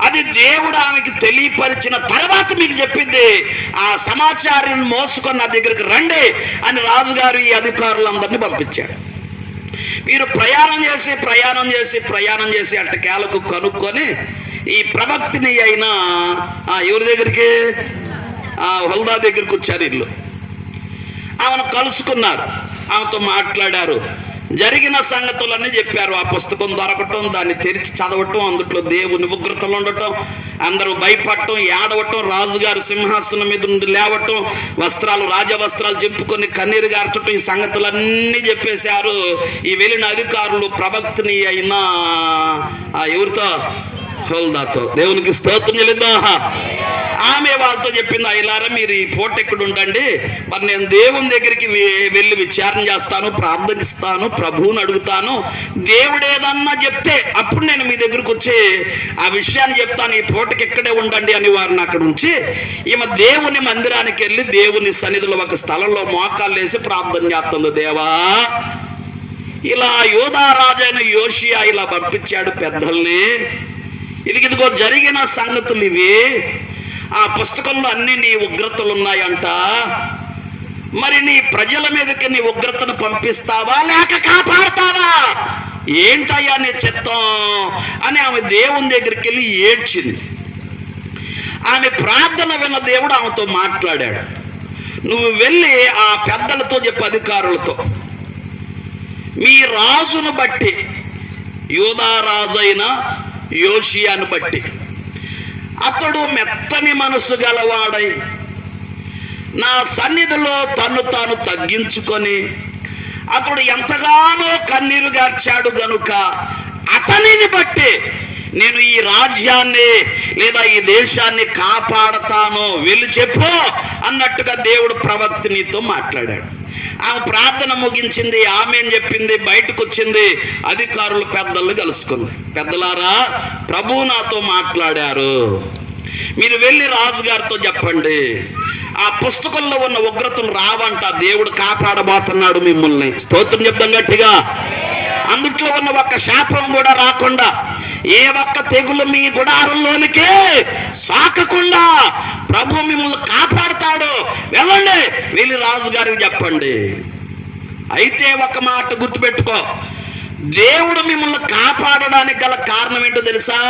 అది దేవుడు ఆమెకి తెలియపరిచిన తర్వాత మీకు చెప్పింది. ఆ సమాచారం మోసుకొని నా దగ్గరికి రండి అని రాజుగారు ఈ అధికారులందరినీ పంపించాడు. వీరు ప్రయాణం చేసి అట్టకేలకు కనుక్కొని ఈ ప్రవక్తిని అయినా ఎవరి దగ్గరికి? హుల్దా దగ్గరికి వచ్చారు. ఇల్లు ఆమెను కలుసుకున్నారు, ఆమెతో మాట్లాడారు, జరిగిన సంగతులన్నీ చెప్పారు. ఆ పుస్తకం దొరకటం, దాన్ని తెరిచి చదవటం, అందులో దేవుని ఉగ్రతలు ఉండటం, అందరూ భయపడటం, ఏడవటం, రాజుగారు సింహాసనం మీద నుండి లేవటం, రాజవస్త్రాలు చెప్పుకొని కన్నీరు గార్చటం, ఈ సంగతులన్నీ చెప్పేశారు. ఈ వెళ్ళిన అధికారులు ప్రవక్తిని అయినా ఎవరితో? హుల్దాతో. దేవునికి స్తోత్రం చెల్లిద్దాం. ఆమె వాళ్ళతో చెప్పింది, అయ్యలారా మీరు ఈ పూట ఇక్కడ ఉండండి, మరి నేను దేవుని దగ్గరికి వెళ్ళి విచారణ చేస్తాను, ప్రార్థనిస్తాను, ప్రభువుని అడుగుతాను, దేవుడు ఏదన్నా చెప్తే అప్పుడు నేను మీ దగ్గరకు వచ్చి ఆ విషయాన్ని చెప్తాను, ఈ పూటకి ఇక్కడే ఉండండి అని వారిని అక్కడ ఉంచి ఈమె దేవుని మందిరానికి వెళ్ళి దేవుని సన్నిధిలో ఒక స్థలంలో మోకాళ్ళు వేసి ప్రార్థన చేస్తుంది. దేవా ఇలా యూదా రాజైన యోషియా ఇలా పంపించాడు పెద్దల్ని, ఇదిగో జరిగిన సంగతులు ఇవి, ఆ పుస్తకంలో అన్ని నీ ఉగ్రతలు ఉన్నాయంట, మరి నీ ప్రజల మీదకి నీ ఉగ్రతను పంపిస్తావా లేక కాపాడతావా? ఏంటయ్యా నీ చిత్తం అని ఆమె దేవుని దగ్గరికి వెళ్ళి ఏడ్చింది. ఆమె ప్రార్థన విన్న దేవుడు ఆమెతో మాట్లాడాడు. నువ్వు వెళ్ళి ఆ పెద్దలతో చెప్పు, అధికారులతో, మీ రాజును బట్టి, యూదా రాజైన యోషియాను బట్టి అతడు మెత్తని మనసు గలవాడై నా సన్నిధిలో తను తాను తగ్గించుకొని అతడు ఎంతగానో కన్నీరు గార్చాడు గనుక అతనిని బట్టి నేను ఈ రాజ్యాన్ని లేదా ఈ దేశాన్ని కాపాడతాను, వెళ్ళి చెప్పు అన్నట్టుగా దేవుడు ప్రవక్తినితో మాట్లాడాడు. ఆమె ప్రార్థన ముగించింది, ఆమె అని చెప్పింది, బయటకు వచ్చింది. అధికారులు పెద్దలు కలుసుకుంది. పెద్దలారా, ప్రభువు నాతో మాట్లాడారు, మీరు వెళ్ళి రాజుగారితో చెప్పండి, ఆ పుస్తకంలో ఉన్న ఉగ్రతలు రావంట, దేవుడు కాపాడబోతున్నాడు మిమ్మల్ని. స్తోత్రం చెప్తాం గట్టిగా. అందుట్లో ఉన్న ఒక్క శాపం కూడా రాకుండా, ఏ ఒక్క తెగులు మీ గుడారంలోనికే సాకకుండా ప్రభు మిమ్మల్ని కాపాడుతాడు, వెళ్ళండి, వెళ్ళి రాజుగారికి చెప్పండి. అయితే ఒక మాట గుర్తుపెట్టుకో, దేవుడు మిమ్మల్ని కాపాడడానికి గల కారణం ఏంటో తెలుసా?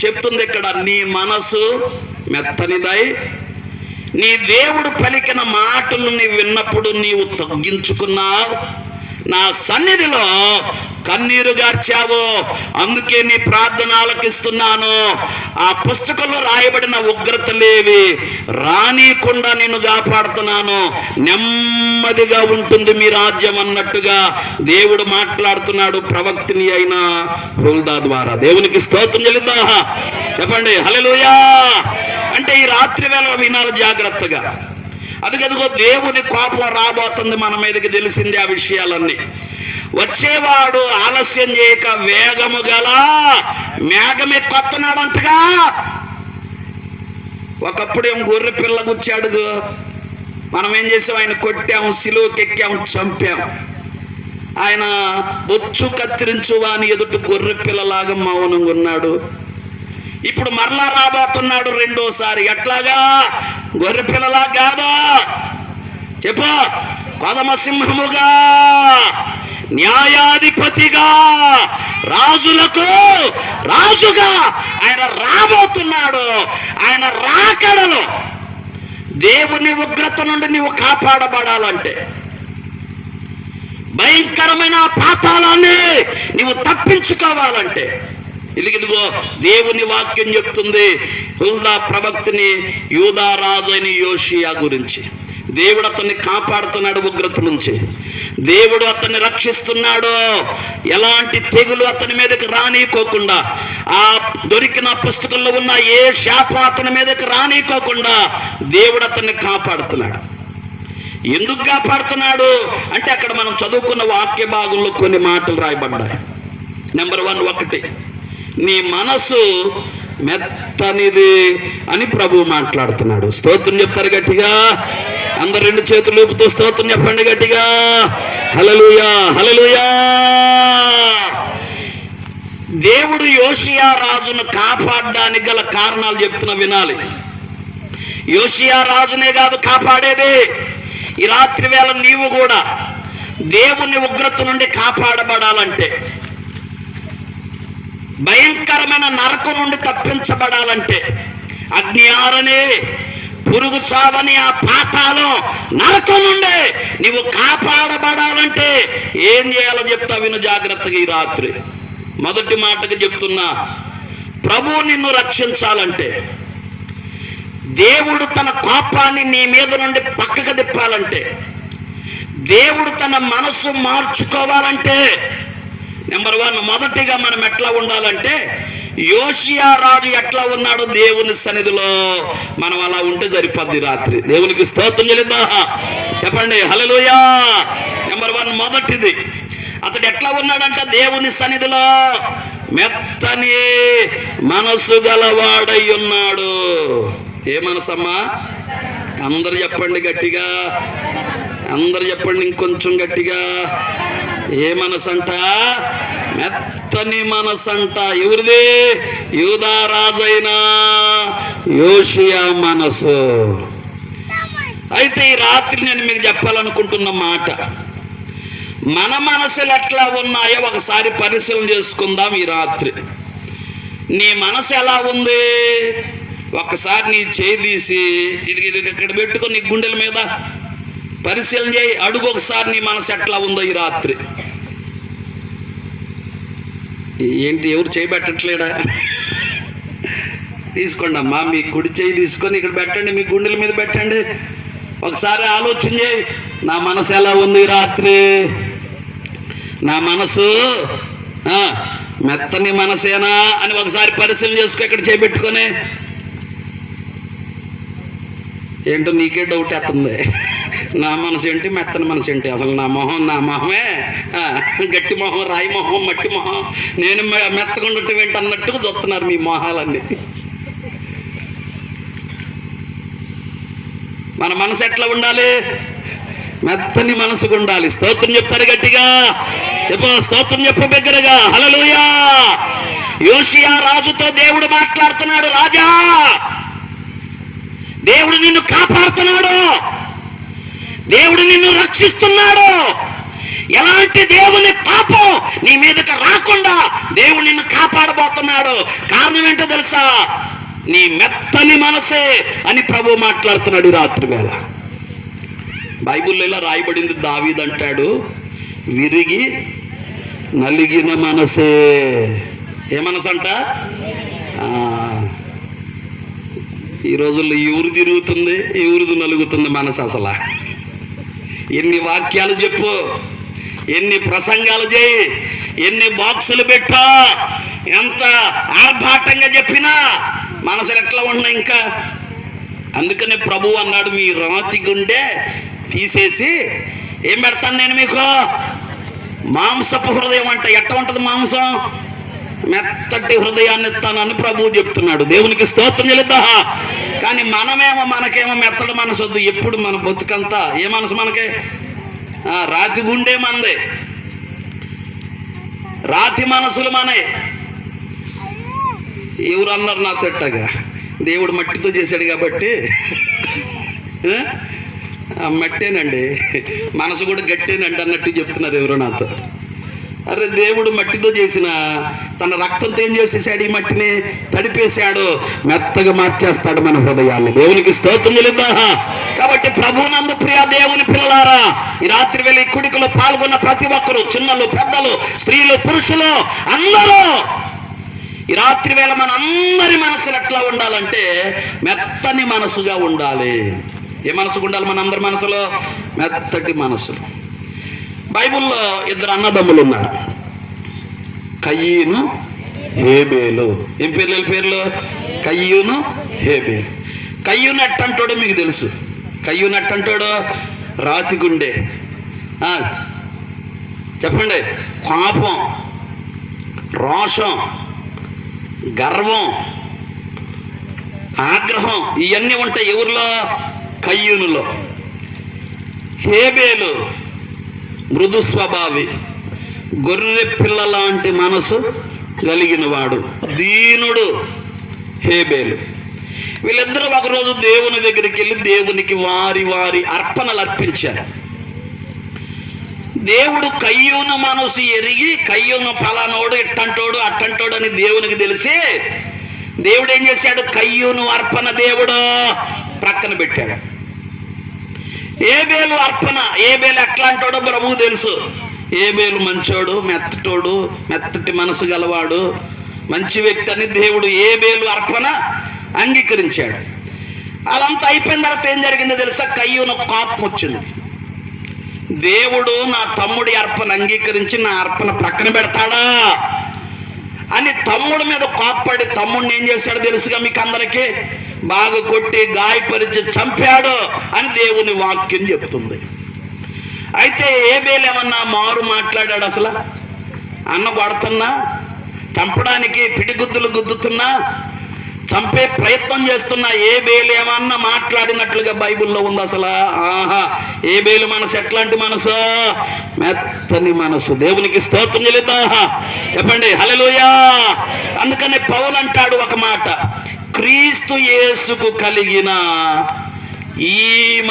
చెప్తుంది ఇక్కడ, నీ మనసు మెత్తనిదై నీ దేవుడు పలికిన మాటలు నీవు విన్నప్పుడు నీవు తగ్గించుకున్నావు, నా సన్నిధిలో కన్నీరు గార్చావు, అందుకే నీ ప్రార్థన ఆలకిస్తున్నాను. ఆ పుస్తకంలో రాయబడిన ఉగ్రతలేవి రానీకుండా నేను కాపాడుతున్నాను, నెమ్మదిగా ఉంటుంది మీ రాజ్యం అన్నట్టుగా దేవుడు మాట్లాడుతున్నాడు ప్రవక్తిని అయిన హుల్దా ద్వారా. దేవునికి స్తోత్రం చెల్లిద్దా, చెప్పండి హల్లెలూయా. అంటే ఈ రాత్రి వేళ వినాలి జాగ్రత్తగా. అదిగదిగో దేవుని కోపం రాబోతుంది మన మీదకి, తెలిసింది ఆ విషయాలన్నీ. వచ్చేవాడు ఆలస్యం చేయక వేగము గల మేఘమే కొత్తనాడంతగా. ఒకప్పుడు ఏం గొర్రె పిల్ల గుచ్చాడు, మనం ఏం చేసాం? ఆయన కొట్టాము, సిలువకెక్కాము, చంపాము. ఆయన బొచ్చు కత్తిరించు వాని ఎదుట గొర్రె పిల్లలాగా మౌనంగా ఉన్నాడు. ఇప్పుడు మరలా రాబోతున్నాడు రెండోసారి. ఎట్లాగా? గొర్రె పిల్లలా కాదా? చెప్పు, కొదమసింహముగా, న్యాయాధిపతిగా, రాజులకు రాజుగా ఆయన రాబోతున్నాడు. ఆయన రాకడలో దేవుని ఉగ్రత నుండి నీవు కాపాడబడాలంటే, భయంకరమైన పాతాళాన్ని నీవు తప్పించుకోవాలంటే, ఇదిగో దేవుని వాక్యం చెప్తుంది హుల్దా ప్రవక్తిని యూదా రాజు అయిన యోషియా గురించి. దేవుడు అతన్ని కాపాడుతున్నాడు ఉగ్రత నుంచి, దేవుడు అతన్ని రక్షిస్తున్నాడు. ఎలాంటి తెగులు అతని మీదకి రానీకోకుండా, ఆ దొరికిన పుస్తకంలో ఉన్న ఏ శాపం అతని మీదకి రానీకోకుండా దేవుడు అతన్ని కాపాడుతున్నాడు. ఎందుకు కాపాడుతున్నాడు అంటే, అక్కడ మనం చదువుకున్న వాక్య భాగంలో కొన్ని మాటలు రాయబడ్డాయి. నెంబర్ 1, 1, నీ మనసు మెత్తనిది అని ప్రభు మాట్లాడుతున్నాడు. స్తోత్రం చెప్తారు గట్టిగా, అందరు 2 చేతులు ఊపుతూ స్తోత్రం చెప్పండి గట్టిగా. హల్లెలూయా, హల్లెలూయా. దేవుడు యోషియా రాజును కాపాడడానికి గల కారణాలు చెప్తున్నా, వినాలి. యోషియా రాజునే కాదు కాపాడేది, ఈ రాత్రి వేళ నీవు కూడా దేవుని ఉగ్రత నుండి కాపాడబడాలంటే, భయంకరమైన నరకం నుండి తప్పించబడాలంటే, అగ్ని ఆరని పురుగు చావని ఆ పాతాళం నరకం నుండి నీవు కాపాడబడాలంటే ఏం చేయాలో చెప్తా, విను జాగ్రత్తగా. ఈ రాత్రి మొదటి మాటకు చెప్తున్నా, ప్రభువు నిన్ను రక్షించాలంటే, దేవుడు తన కోపాన్ని నీ మీద నుండి పక్కకు తిప్పాలంటే, దేవుడు తన మనసు మార్చుకోవాలంటే, నెంబర్ 1 మొదటిగా మనం ఎట్లా ఉండాలంటే, యోషియా రాజు ఎట్లా ఉన్నాడు దేవుని సన్నిధిలో, మనం అలా ఉంటే సరిపోద్ది రాత్రి. దేవునికి స్తోత్రం చెల్లిద్దా, చెప్పండి హల్లెలూయా. నెంబర్ 1 మొదటిది, అతడు ఎట్లా ఉన్నాడంట దేవుని సన్నిధిలో? మెత్తని మనసు గలవాడై ఉన్నాడు. ఏ మనసమ్మా? అందరు చెప్పండి గట్టిగా, అందరు చెప్పండి ఇంకొంచెం గట్టిగా. ఏ మనసంట? మెత్తని మనసంట. ఎవరిది? యూదా రాజైన యోషియా మనసు. అయితే ఈ రాత్రి నేను మీకు చెప్పాలనుకుంటున్న మాట, మన మనసులు ఎట్లా ఉన్నాయో ఒకసారి పరిశీలన చేసుకుందాం ఈ రాత్రి. నీ మనసు ఎలా ఉంది? ఒక్కసారి నీ చేయి తీసి ఇది ఇక్కడ పెట్టుకొని నీ గుండెల మీద పరిశీలన చేయి, అడుగు ఒకసారి నీ మనసు ఎట్లా ఉందో ఈ రాత్రి. ఏంటి, ఎవరు చేయి పెట్టట్లేడా? తీసుకోండి అమ్మా, మీ కుడి చేయి తీసుకొని ఇక్కడ పెట్టండి, మీ గుండెల మీద పెట్టండి. ఒకసారి ఆలోచన చేయి, నా మనసు ఎలా ఉంది ఈ రాత్రి? నా మనసు మెత్తని మనసేనా అని ఒకసారి పరిశీలన చేసుకో, ఇక్కడ చేపెట్టుకొని. ఏంటో నీకే డౌట్ అవుతుంది. నా మనసు ఏంటి, మెత్తని మనసు ఏంటి? అసలు నా మొహమే గట్టి మొహం, రాయి మొహం, మట్టి మొహం, నేను మెత్తగా ఉండటం ఏంటి అన్నట్టుగా చూస్తున్నారు మీ మొహాలన్నీ. మన మనసు ఎట్లా ఉండాలి? మెత్తని మనసుకు ఉండాలి. స్తోత్రం చెప్తారు గట్టిగా, స్తోత్రం చెప్పు బిగ్గరగా. హల్లెలూయా. యోషియా రాజుతో దేవుడు మాట్లాడుతున్నాడు, రాజా దేవుడు నిన్ను కాపాడుతున్నాడు, దేవుడు నిన్ను రక్షిస్తున్నాడు. ఎలాంటి దేవుని పాపం నీ మీదకి రాకుండా దేవుడు నిన్ను కాపాడబోతున్నాడు. కారణం ఏంటో తెలుసా? నీ మెత్తని మనసే అని ప్రభు మాట్లాడుతున్నాడు ఈ రాత్రి వేళ. బైబిల్లో ఇలా రాయబడింది, దావీదు అంటాడు, విరిగి నలిగిన మనసే. ఏ మనసు అంట? ఈ రోజుల్లో ఎవరు తిరుగుతుంది, ఎవరిది నలుగుతుంది మనసు? అసలు ఎన్ని వాక్యాలు చెప్పు, ఎన్ని ప్రసంగాలు చేయి, ఎన్ని బాక్సులు పెట్టా, ఎంత ఆర్భాటంగా చెప్పినా మనసులు ఎట్లా ఉన్నాయి ఇంకా. అందుకనే ప్రభు అన్నాడు, మీ రాతి గుండె తీసేసి ఏం పెడతాను నేను మీకు? మాంసపు హృదయం అంట. ఎట్ట ఉంటుంది మాంసం? మెత్తటి హృదయాన్ని ఇస్తానని ప్రభువు చెప్తున్నాడు. దేవునికి స్తోత్రం చెల్లిద్దా. కానీ మనకేమో మెత్తడి మనసు వద్దు. ఎప్పుడు మన బతుకంతా ఏ మనసు మనకి? రాతి గుండె మనదే, రాతి మనసులు మనే. ఎవరు అన్నారు నా తిట్టగా? దేవుడు మట్టితో చేశాడు కాబట్టి మట్టేనండి, మనసు కూడా గట్టేనండి అన్నట్టు చెప్తున్నారు ఎవరో నాతో. అరే దేవుడు మట్టితో చేసిన తన రక్తంతో ఏం చేసేసాడు? ఈ మట్టిని తడిపేశాడు, మెత్తగా మార్చేస్తాడు మన హృదయాన్ని. దేవునికి స్తోత్రం చెల్లిద్దా. కాబట్టి ప్రభువునందు ప్రియ దేవుని పిల్లలారా, ఈ రాత్రి వేళ ఈ కుడికలో పాల్గొన్న ప్రతి ఒక్కరు, చిన్నలు పెద్దలు, స్త్రీలు పురుషులు అందరూ ఈ రాత్రి వేళ మన అందరి మనసులు ఎట్లా ఉండాలంటే మెత్తని మనసుగా ఉండాలి. ఏ మనసుకు ఉండాలి? మన అందరి మనసులో మెత్తటి మనసులు. బైబిల్లో ఇద్దరు అన్నదమ్ములు ఉన్నారు, కయ్యను హేబేలు. ఏం పేర్లు? కయ్యూను హేబేలు. కయ్యూను ఎట్టంటాడో మీకు తెలుసు. కయ్యూను ఎట్టంటాడో? రాతి గుండె. చెప్పండి. కోపం, రోషం, గర్వం, ఆగ్రహం ఇవన్నీ ఉంటాయి ఎవరిలో? కయ్యూనులో. హేబేలు మృదు స్వభావి, గొర్రె పిల్ల లాంటి మనసు కలిగిన వాడు, దీనుడు హేబేలు. వీళ్ళిద్దరూ ఒకరోజు దేవుని దగ్గరికి వెళ్ళి దేవునికి వారి వారి అర్పణలు అర్పించారు. దేవుడు కయ్యూను మనసు ఎరిగి, కయ్యూను ఫలానోడు ఇట్టంటోడు అట్టంటోడు అని దేవునికి తెలిసి దేవుడు ఏం చేశాడు? కయ్యూను అర్పణ దేవుడు ప్రక్కన పెట్టాడు. ఏబేలు అర్పణ, ఏబేలు ఎట్లా అంటాడో ప్రభువు తెలుసు. ఏబేలు మంచోడు, మెత్తటోడు, మెత్తటి మనసు గలవాడు, మంచి వ్యక్తి అని దేవుడు ఏబేలు అర్పణ అంగీకరించాడు. అదంతా అయిపోయిన తర్వాత ఏం జరిగిందో తెలుసా? కయ్యూను కోపం వచ్చింది. దేవుడు నా తమ్ముడి అర్పణ అంగీకరించి నా అర్పణ ప్రక్కన పెడతాడా అని తమ్ముడి మీద కోప్పడి తమ్ముడిని ఏం చేశాడు తెలుసుగా మీకు అందరికీ? బాగా కొట్టి గాయపరిచి చంపాడు అని దేవుని వాక్యం చెప్తుంది. అయితే ఏబేలు ఏమన్నా మారు మాట్లాడాడు? అసలు అన్న కొడుతున్నా, చంపడానికి పిడిగుద్దులు గుద్దుతున్నా, చంపే ప్రయత్నం చేస్తున్నా ఏబేలు ఏమన్నా మాట్లాడినట్లుగా బైబిల్లో ఉంది అసలు? ఆహా. ఏబేలు మనసు ఎట్లాంటి మనసు? మెత్తని మనసు. దేవునికి స్తోత్రం చెల్లిద్దా. చెప్పండి హల్లెలూయా. అందుకని పౌలు అంటాడు ఒక మాట, క్రీస్తు యేసుకు కలిగిన ఈ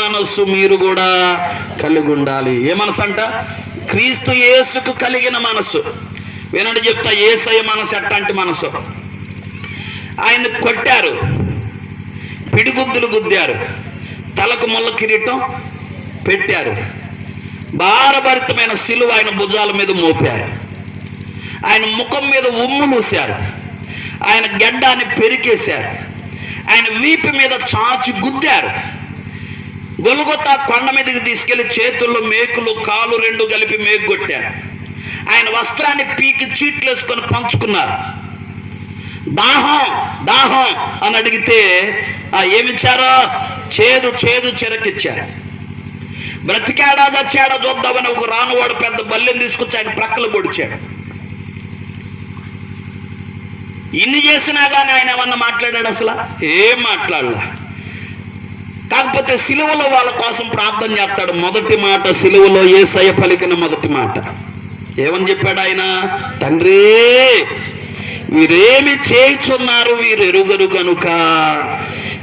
మనసు మీరు కూడా కలిగి ఉండాలి. ఏ మనసు అంట? క్రీస్తు యేసుకు కలిగిన మనసు. వినండి చెప్తా, యేసయ్య మనసు ఎట్లాంటి మనసు? ఆయన కొట్టారు, పిడిగుద్దులు గుద్దారు, తలకు ముళ్ళ కిరీటం పెట్టారు, భారభరితమైన సిలువ ఆయన భుజాల మీద మోపారు, ఆయన ముఖం మీద ఉమ్ములూశారు, ఆయన గడ్డాన్ని పెరికేశారు, ఆయన వీపు మీద చాచి గుద్దారు, గొల్గొతా కొండ మీదకి తీసుకెళ్లి చేతుల్లో మేకులు కాలు రెండు కలిపి మేకొట్టారు, ఆయన వస్త్రాన్ని పీకి చీట్లు వేసుకొని పంచుకున్నారు. దాహం దాహం అని అడిగితే ఏమిచ్చారో? చేదు చేదు చెరకిచ్చారు. బ్రతికాడా చచ్చాడా చూద్దామని ఒక రానువాడు పెద్ద బల్లెం తీసుకొచ్చి ఆయన ప్రక్కలు పొడిచాడు. ఇన్ని చేసినా కానీ ఆయన ఏమన్నా మాట్లాడాడు? అసలు ఏం మాట్లాడలా. కాకపోతే సిలువలో వాళ్ళ కోసం ప్రార్థన చేస్తాడు. మొదటి మాట సిలువలో యేసయ్య పలికిన మొదటి మాట ఏమని చెప్పాడు ఆయన? తండ్రి, వీరేమి చేయుచున్నారు వీరు ఎరుగరు గనుక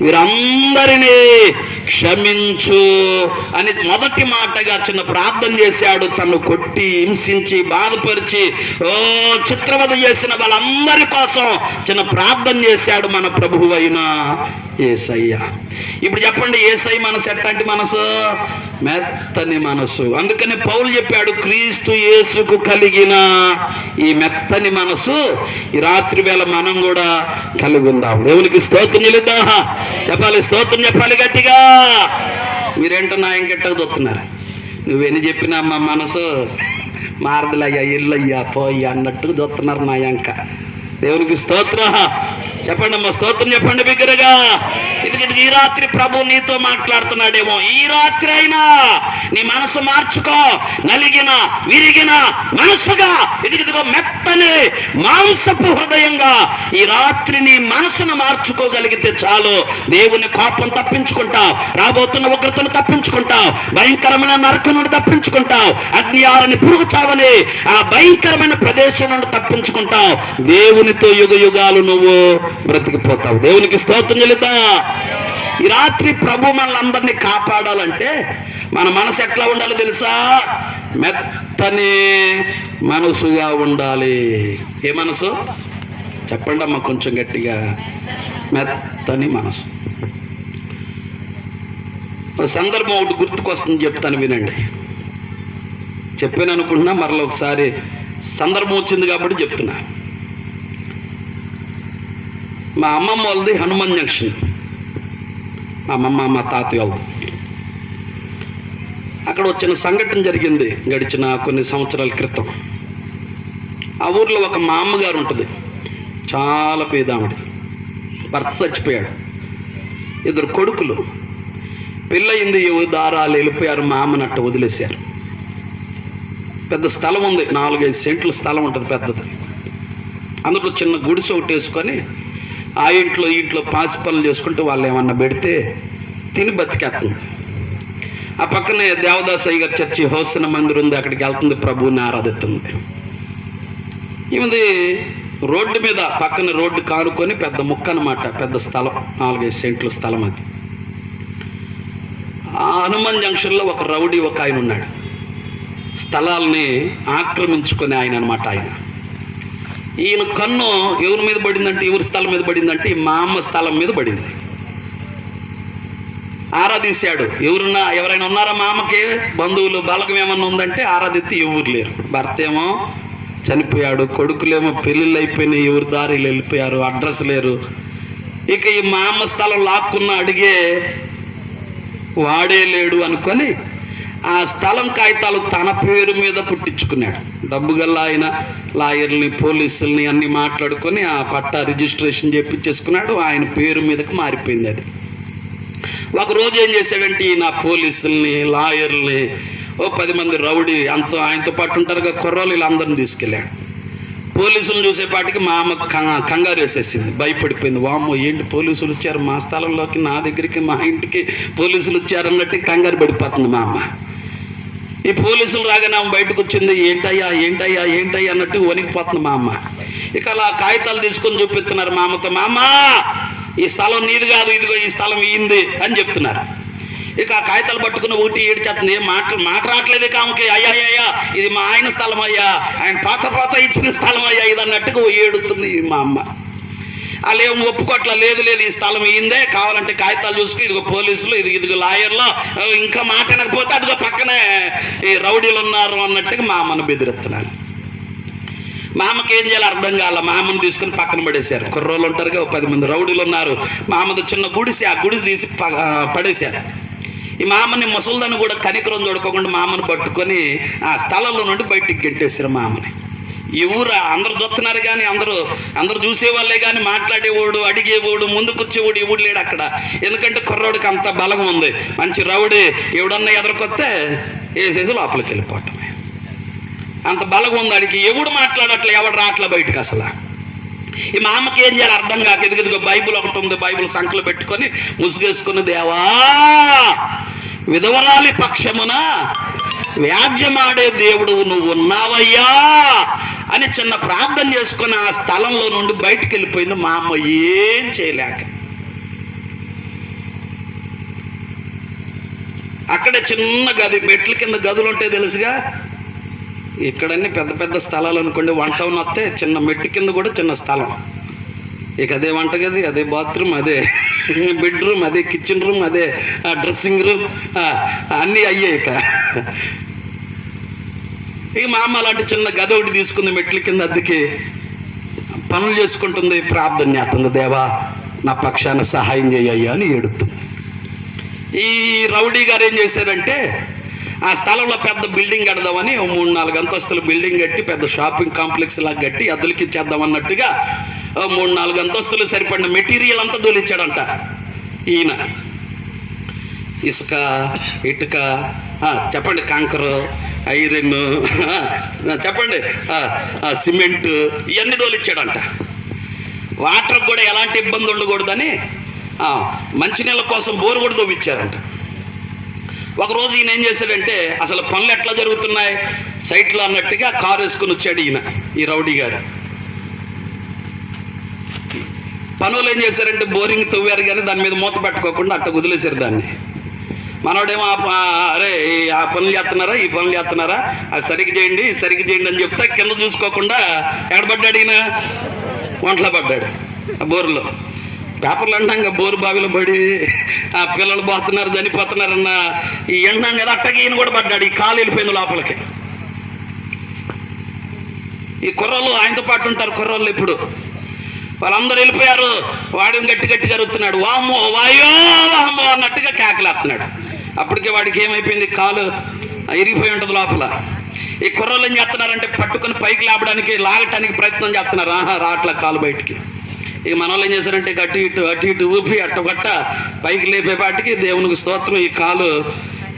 వీరందరినీ క్షమించు అని మొదటి మాటగా చిన్న ప్రార్థన చేశాడు. తను కొట్టి హింసించి బాధపరిచి చిత్రవద చేసిన వాళ్ళందరి కోసం చిన్న ప్రార్థన చేశాడు మన ప్రభువు అయిన యేసయ్య. ఇప్పుడు చెప్పండి, యేసయ్య మనసు ఎట్లాంటి మనసు? మెత్తని మనసు. అందుకని పౌలు చెప్పాడు, క్రీస్తు యేసుకు కలిగిన ఈ మెత్తని మనసు ఈ రాత్రి వేళ మనం కూడా కలిగి ఉందాం. దేవునికి స్తోత్రం చెల్లిద్దా? చెప్పాలి, స్తోత్రం చెప్పాలి గట్టిగా. మీరేంటో నా ఇంకెట్టకు చూస్తున్నారు. నువ్వెన్ని చెప్పినా మా మనసు మారదులయ్యా, ఇల్లయ్యా, పోయ్యా అన్నట్టుగా చూస్తున్నారు నా యంక. దేవునికి స్తోత్రం చెప్పండి అమ్మా, స్తోత్రం చెప్పండి బిగ్గరగా. ఎందుకంటే ఈ రాత్రి ప్రభు నీతో మాట్లాడుతున్నాడేమో. ఈ రాత్రి అయినా నీ మనసు మార్చుకో. నలిగిన విరిగిన మనసుగా ఇదిగో మెత్తని మాంసపు హృదయంగా ఈ రాత్రి నీ మనసును మార్చుకోగలిగితే చాలు. దేవుని కోపం తప్పించుకుంటావు, రాబోతున్న ఉగ్రతను తప్పించుకుంటావు, భయంకరమైన నరకం నుండి తప్పించుకుంటావు, అగ్నియాలని పురుగు చావని ఆ భయంకరమైన ప్రదేశం నుండి తప్పించుకుంటావు. దేవునితో యుగ యుగాలు నువ్వు బ్రతికిపోతావు. దేవునికి స్తోత్రం చెల్లిద్దా? ఈ రాత్రి ప్రభు మనల్ని కాపాడాలంటే మన మనసు ఎట్లా ఉండాలో తెలుసా? మెత్తని మనసుగా ఉండాలి. ఏ మనసు? చెప్పండి అమ్మ కొంచెం గట్టిగా. మెత్తని మనసు. ఒక సందర్భం ఒకటి గుర్తుకొస్తుంది, చెప్తాను వినండి. చెప్పాను అనుకుంటున్నా, మరలా ఒకసారి సందర్భం వచ్చింది కాబట్టి చెప్తున్నా. మా అమ్మమ్మ వాళ్ళది హనుమాన్ జంక్షన్. మా అమ్మమ్మ మా తాతయ్య వాళ్ళది. అక్కడ వచ్చిన సంఘటన జరిగింది గడిచిన కొన్ని సంవత్సరాల క్రితం. ఆ ఊర్లో ఒక మా అమ్మగారు ఉంటుంది, చాలా పేదామిడి. భర్త చచ్చిపోయాడు, 2 కొడుకులు. పెళ్ళయింది, దారాలు వెళ్ళిపోయారు, మా అమ్మనట్టు వదిలేశారు. పెద్ద స్థలం ఉంది, 4-5 సెంట్ల స్థలం ఉంటుంది పెద్దది. అందులో చిన్న గుడిసె ఒకటి వేసుకొని ఆ ఇంట్లో పాసి పనులు చేసుకుంటూ వాళ్ళు ఏమన్నా పెడితే తిని బతికేస్తుంది. ఆ పక్కనే దేవదాసయ్య గారి చర్చి హోసన మందిరం ఉంది, అక్కడికి వెళ్తుంది, ప్రభువుని ఆరాధిస్తుంది. ఈమెది రోడ్డు మీద పక్కన రోడ్డు కానుకొని పెద్ద ముక్క అన్నమాట, పెద్ద స్థలం, 4-5 సెంట్ల స్థలం అది. ఆ హనుమాన్ జంక్షన్లో ఒక రౌడీ ఒక ఆయన ఉన్నాడు, స్థలాల్ని ఆక్రమించుకునే ఆయన అనమాట. ఈయన కన్ను ఎవరి మీద పడిందంటే, ఎవరి స్థలం మీద పడిందంటే మా అమ్మ స్థలం మీద పడింది. ఆరాధించాడు. ఎవరైనా ఉన్నారా మా అమ్మకి? బంధువులు బలగం ఏమన్నా ఉందంటే ఆరాధిస్తే ఎవరు లేరు. భర్త ఏమో చనిపోయాడు, కొడుకులేమో పెళ్ళిళ్ళు అయిపోయినాయి, ఎవరి దారిలు వెళ్ళిపోయారు, అడ్రస్ లేరు. ఇక ఈ మా అమ్మ స్థలం లాక్కున్న అడిగే వాడే లేడు అనుకొని ఆ స్థలం కాగితాలు తన పేరు మీద పుట్టించుకున్నాడు. డబ్బు గల్లా ఆయన లాయర్ని, పోలీసుల్ని అన్ని మాట్లాడుకొని ఆ పట్టా రిజిస్ట్రేషన్ చేయించేసుకున్నాడు. ఆయన పేరు మీదకి మారిపోయింది అది. ఒకరోజు ఏం చేశాడంటే ఈయన పోలీసుల్ని, లాయర్ని, 10 మంది రౌడీ ఆయనతో పాటు ఉంటారుగా కుర్రోళ్ళు, వీళ్ళందరిని తీసుకెళ్ళాడు. పోలీసులను చూసేపాటికి మా అమ్మ కంగారు వేసేసింది, భయపడిపోయింది. వామ్మో, ఏంటి పోలీసులు వచ్చారు మా స్థలంలోకి, నా దగ్గరికి, మా ఇంటికి పోలీసులు వచ్చారన్నట్టు కంగారు పడిపోతుంది మా అమ్మ. ఈ పోలీసులు రాగానే ఆమె బయటకు వచ్చింది. ఏంటయ్యా అన్నట్టు వణికిపోతుంది మా అమ్మ. ఇక అలా కాగితాలు తీసుకొని చూపిస్తున్నారు మా అమ్మతో. మా అమ్మ, ఈ స్థలం నీది కాదు, ఇదిగో ఈ స్థలం ఈంది అని చెప్తున్నారు. ఇక ఆ కాగితాలు పట్టుకుని ఒకటి ఏడ్చేస్తుంది. మాట రావట్లేదు ఆమెకి. అయ్యా ఇది మా ఆయన స్థలం అయ్యా, ఆయన పాత ఇచ్చిన స్థలం అయ్యా ఇది అన్నట్టుగా ఏడుతుంది మా అమ్మ. వాళ్ళు ఏం ఒప్పుకోట్లా, లేదు ఈ స్థలం ఈందే, కావాలంటే కాగితాలు చూసుకుని ఇదిగో పోలీసులు, ఇదిగో లాయర్లో, ఇంకా మాట వినకపోతే అదిగో పక్కనే ఈ రౌడీలు ఉన్నారు అన్నట్టుగా మా అమ్మను బెదిరిస్తున్నారు. మా అమ్మకి ఏం చేయాలో అర్థం కాల. మా అమ్మను తీసుకుని పక్కన పడేశారు. కుర్రోళ్ళు ఉంటారుగా, 10 మంది రౌడీలు ఉన్నారు. మా అమ్మది చిన్న గుడిసి, ఆ గుడిసి తీసి పడేశారు. ఈ మా అమ్మని ముసలిదాన్ని కూడా కనికరం చూడకోకుండా మా అమ్మను పట్టుకొని ఆ స్థలంలో నుండి బయటికి గెట్టేశారు మా అమ్మని. ఈ ఊరు అందరు చూస్తున్నారు కానీ అందరూ చూసేవాళ్ళే కానీ మాట్లాడేవాడు, అడిగేవాడు, ముందుకు వచ్చేవాడు ఎవడు లేడు అక్కడ. ఎందుకంటే కుర్రోడికి అంత బలం ఉంది, మంచి రౌడీ. ఎవడన్నా ఎదురుకొస్తే వేసేసి లోపలికి వెళ్ళిపోవటమే. అంత బలం ఉంది అడిగి. ఎవడు మాట్లాడట్లే, ఎవడు రావట్లే బయటకు అసలు. ఈ మా అమ్మకి ఏం చేయాలి అర్థం కాక ఎదుగుదిగో బైబిల్ ఒకటి ఉంది, బైబిల్ సంకలు పెట్టుకొని ముసుగేసుకుని, దేవా విధవరాలి పక్షమున వ్యాజ్యమాడే దేవుడు నువ్వు ఉన్నావయ్యా అని చిన్న ప్రార్థన చేసుకుని ఆ స్థలంలో నుండి బయటికి వెళ్ళిపోయింది మా అమ్మ ఏం చేయలేక. అక్కడే చిన్న గది, మెట్ల కింద గదులు ఉంటాయి తెలుసుగా. ఇక్కడన్నీ పెద్ద పెద్ద స్థలాలు అనుకోండి, వంట వస్తే చిన్న మెట్టు కింద కూడా చిన్న స్థలం. ఇక అదే వంటగది, అదే బాత్రూమ్, అదే బెడ్రూమ్, అదే కిచెన్ రూమ్, అదే డ్రెస్సింగ్ రూమ్, అన్నీ అయ్యాయి. ఇక మా అమ్మ అలాంటి చిన్న గది ఒకటి తీసుకుంది మెట్ల కింద అద్దెకి, పనులు చేసుకుంటుంది, ప్రార్థన చేస్తుంది, దేవా నా పక్షాన సహాయం చేయ్యా అని ఏడుతుంది. ఈ రౌడీ గారు ఏం చేశారంటే ఆ స్థలంలో పెద్ద బిల్డింగ్ కడదామని 3-4 అంతస్తుల బిల్డింగ్ కట్టి పెద్ద షాపింగ్ కాంప్లెక్స్ లాగా కట్టి అద్దెలకి ఇచ్చేద్దాం అన్నట్టుగా 3-4 అంతస్తులు సరిపడిన మెటీరియల్ అంతా దొలిచ్చాడంట ఈయన. ఇసుక, ఇటుక, చెప్పండి, కాంకరు, ఐరన్, చెప్పండి, సిమెంట్, ఇవన్నీ దోలిచ్చాడంట. వాటర్ కూడా ఎలాంటి ఇబ్బంది ఉండకూడదని మంచినీళ్ళ కోసం బోరు కూడా తవ్విచ్చారంట. ఒకరోజు ఈయన ఏం చేశాడంటే అసలు పనులు ఎట్లా జరుగుతున్నాయి సైట్లో అన్నట్టుగా కారు వేసుకుని వచ్చాడు ఈయన, ఈ రౌడీ గారు. పనులు ఏం చేశారంటే బోరింగ్ తవ్వారు కానీ దాని మీద మూత పెట్టుకోకుండా అట్ట వదిలేశారు దాన్ని. మనోడేమో అరే ఆ పనులు చేస్తున్నారా, ఈ పనులు చేస్తున్నారా, అది సరిగ్గా చేయండి అని చెప్తే కింద చూసుకోకుండా ఎక్కడ పడ్డాడు ఈయన, వంటలో పడ్డాడు ఆ బోరులో. పేపర్లు అంటాం బోరు బావిలో పడి ఆ పిల్లలు పోతున్నారు, చనిపోతున్నారన్న ఈ ఎండాం కదా, అట్టకి ఈయన కూడా పడ్డాడు. ఈ కాలు వెళ్ళిపోయింది లోపలికి. ఈ కుర్రలు ఆయనతో పాటు ఉంటారు, కుర్రలు ఇప్పుడు వాళ్ళందరూ వెళ్ళిపోయారు. వాడిని గట్టి జరుగుతున్నాడు, వామ్మో వాయో వామ్మో అన్నట్టుగా కేకలేస్తున్నాడు. అప్పటికే వాడికి ఏమైపోయింది, కాలు ఇరిగిపోయి ఉంటుంది లోపల. ఈ కుర్రలు ఏం చేస్తున్నారంటే పట్టుకొని పైకి లేపడానికి లాగటానికి ప్రయత్నం చేస్తున్నారు, రాట్ల కాలు బయటికి. ఇక మన వాళ్ళు ఏం చేశారంటే అటు ఇటు ఊపి అట్టగట్ట పైకి లేపేపాటికి దేవునికి స్తోత్రం, ఈ కాలు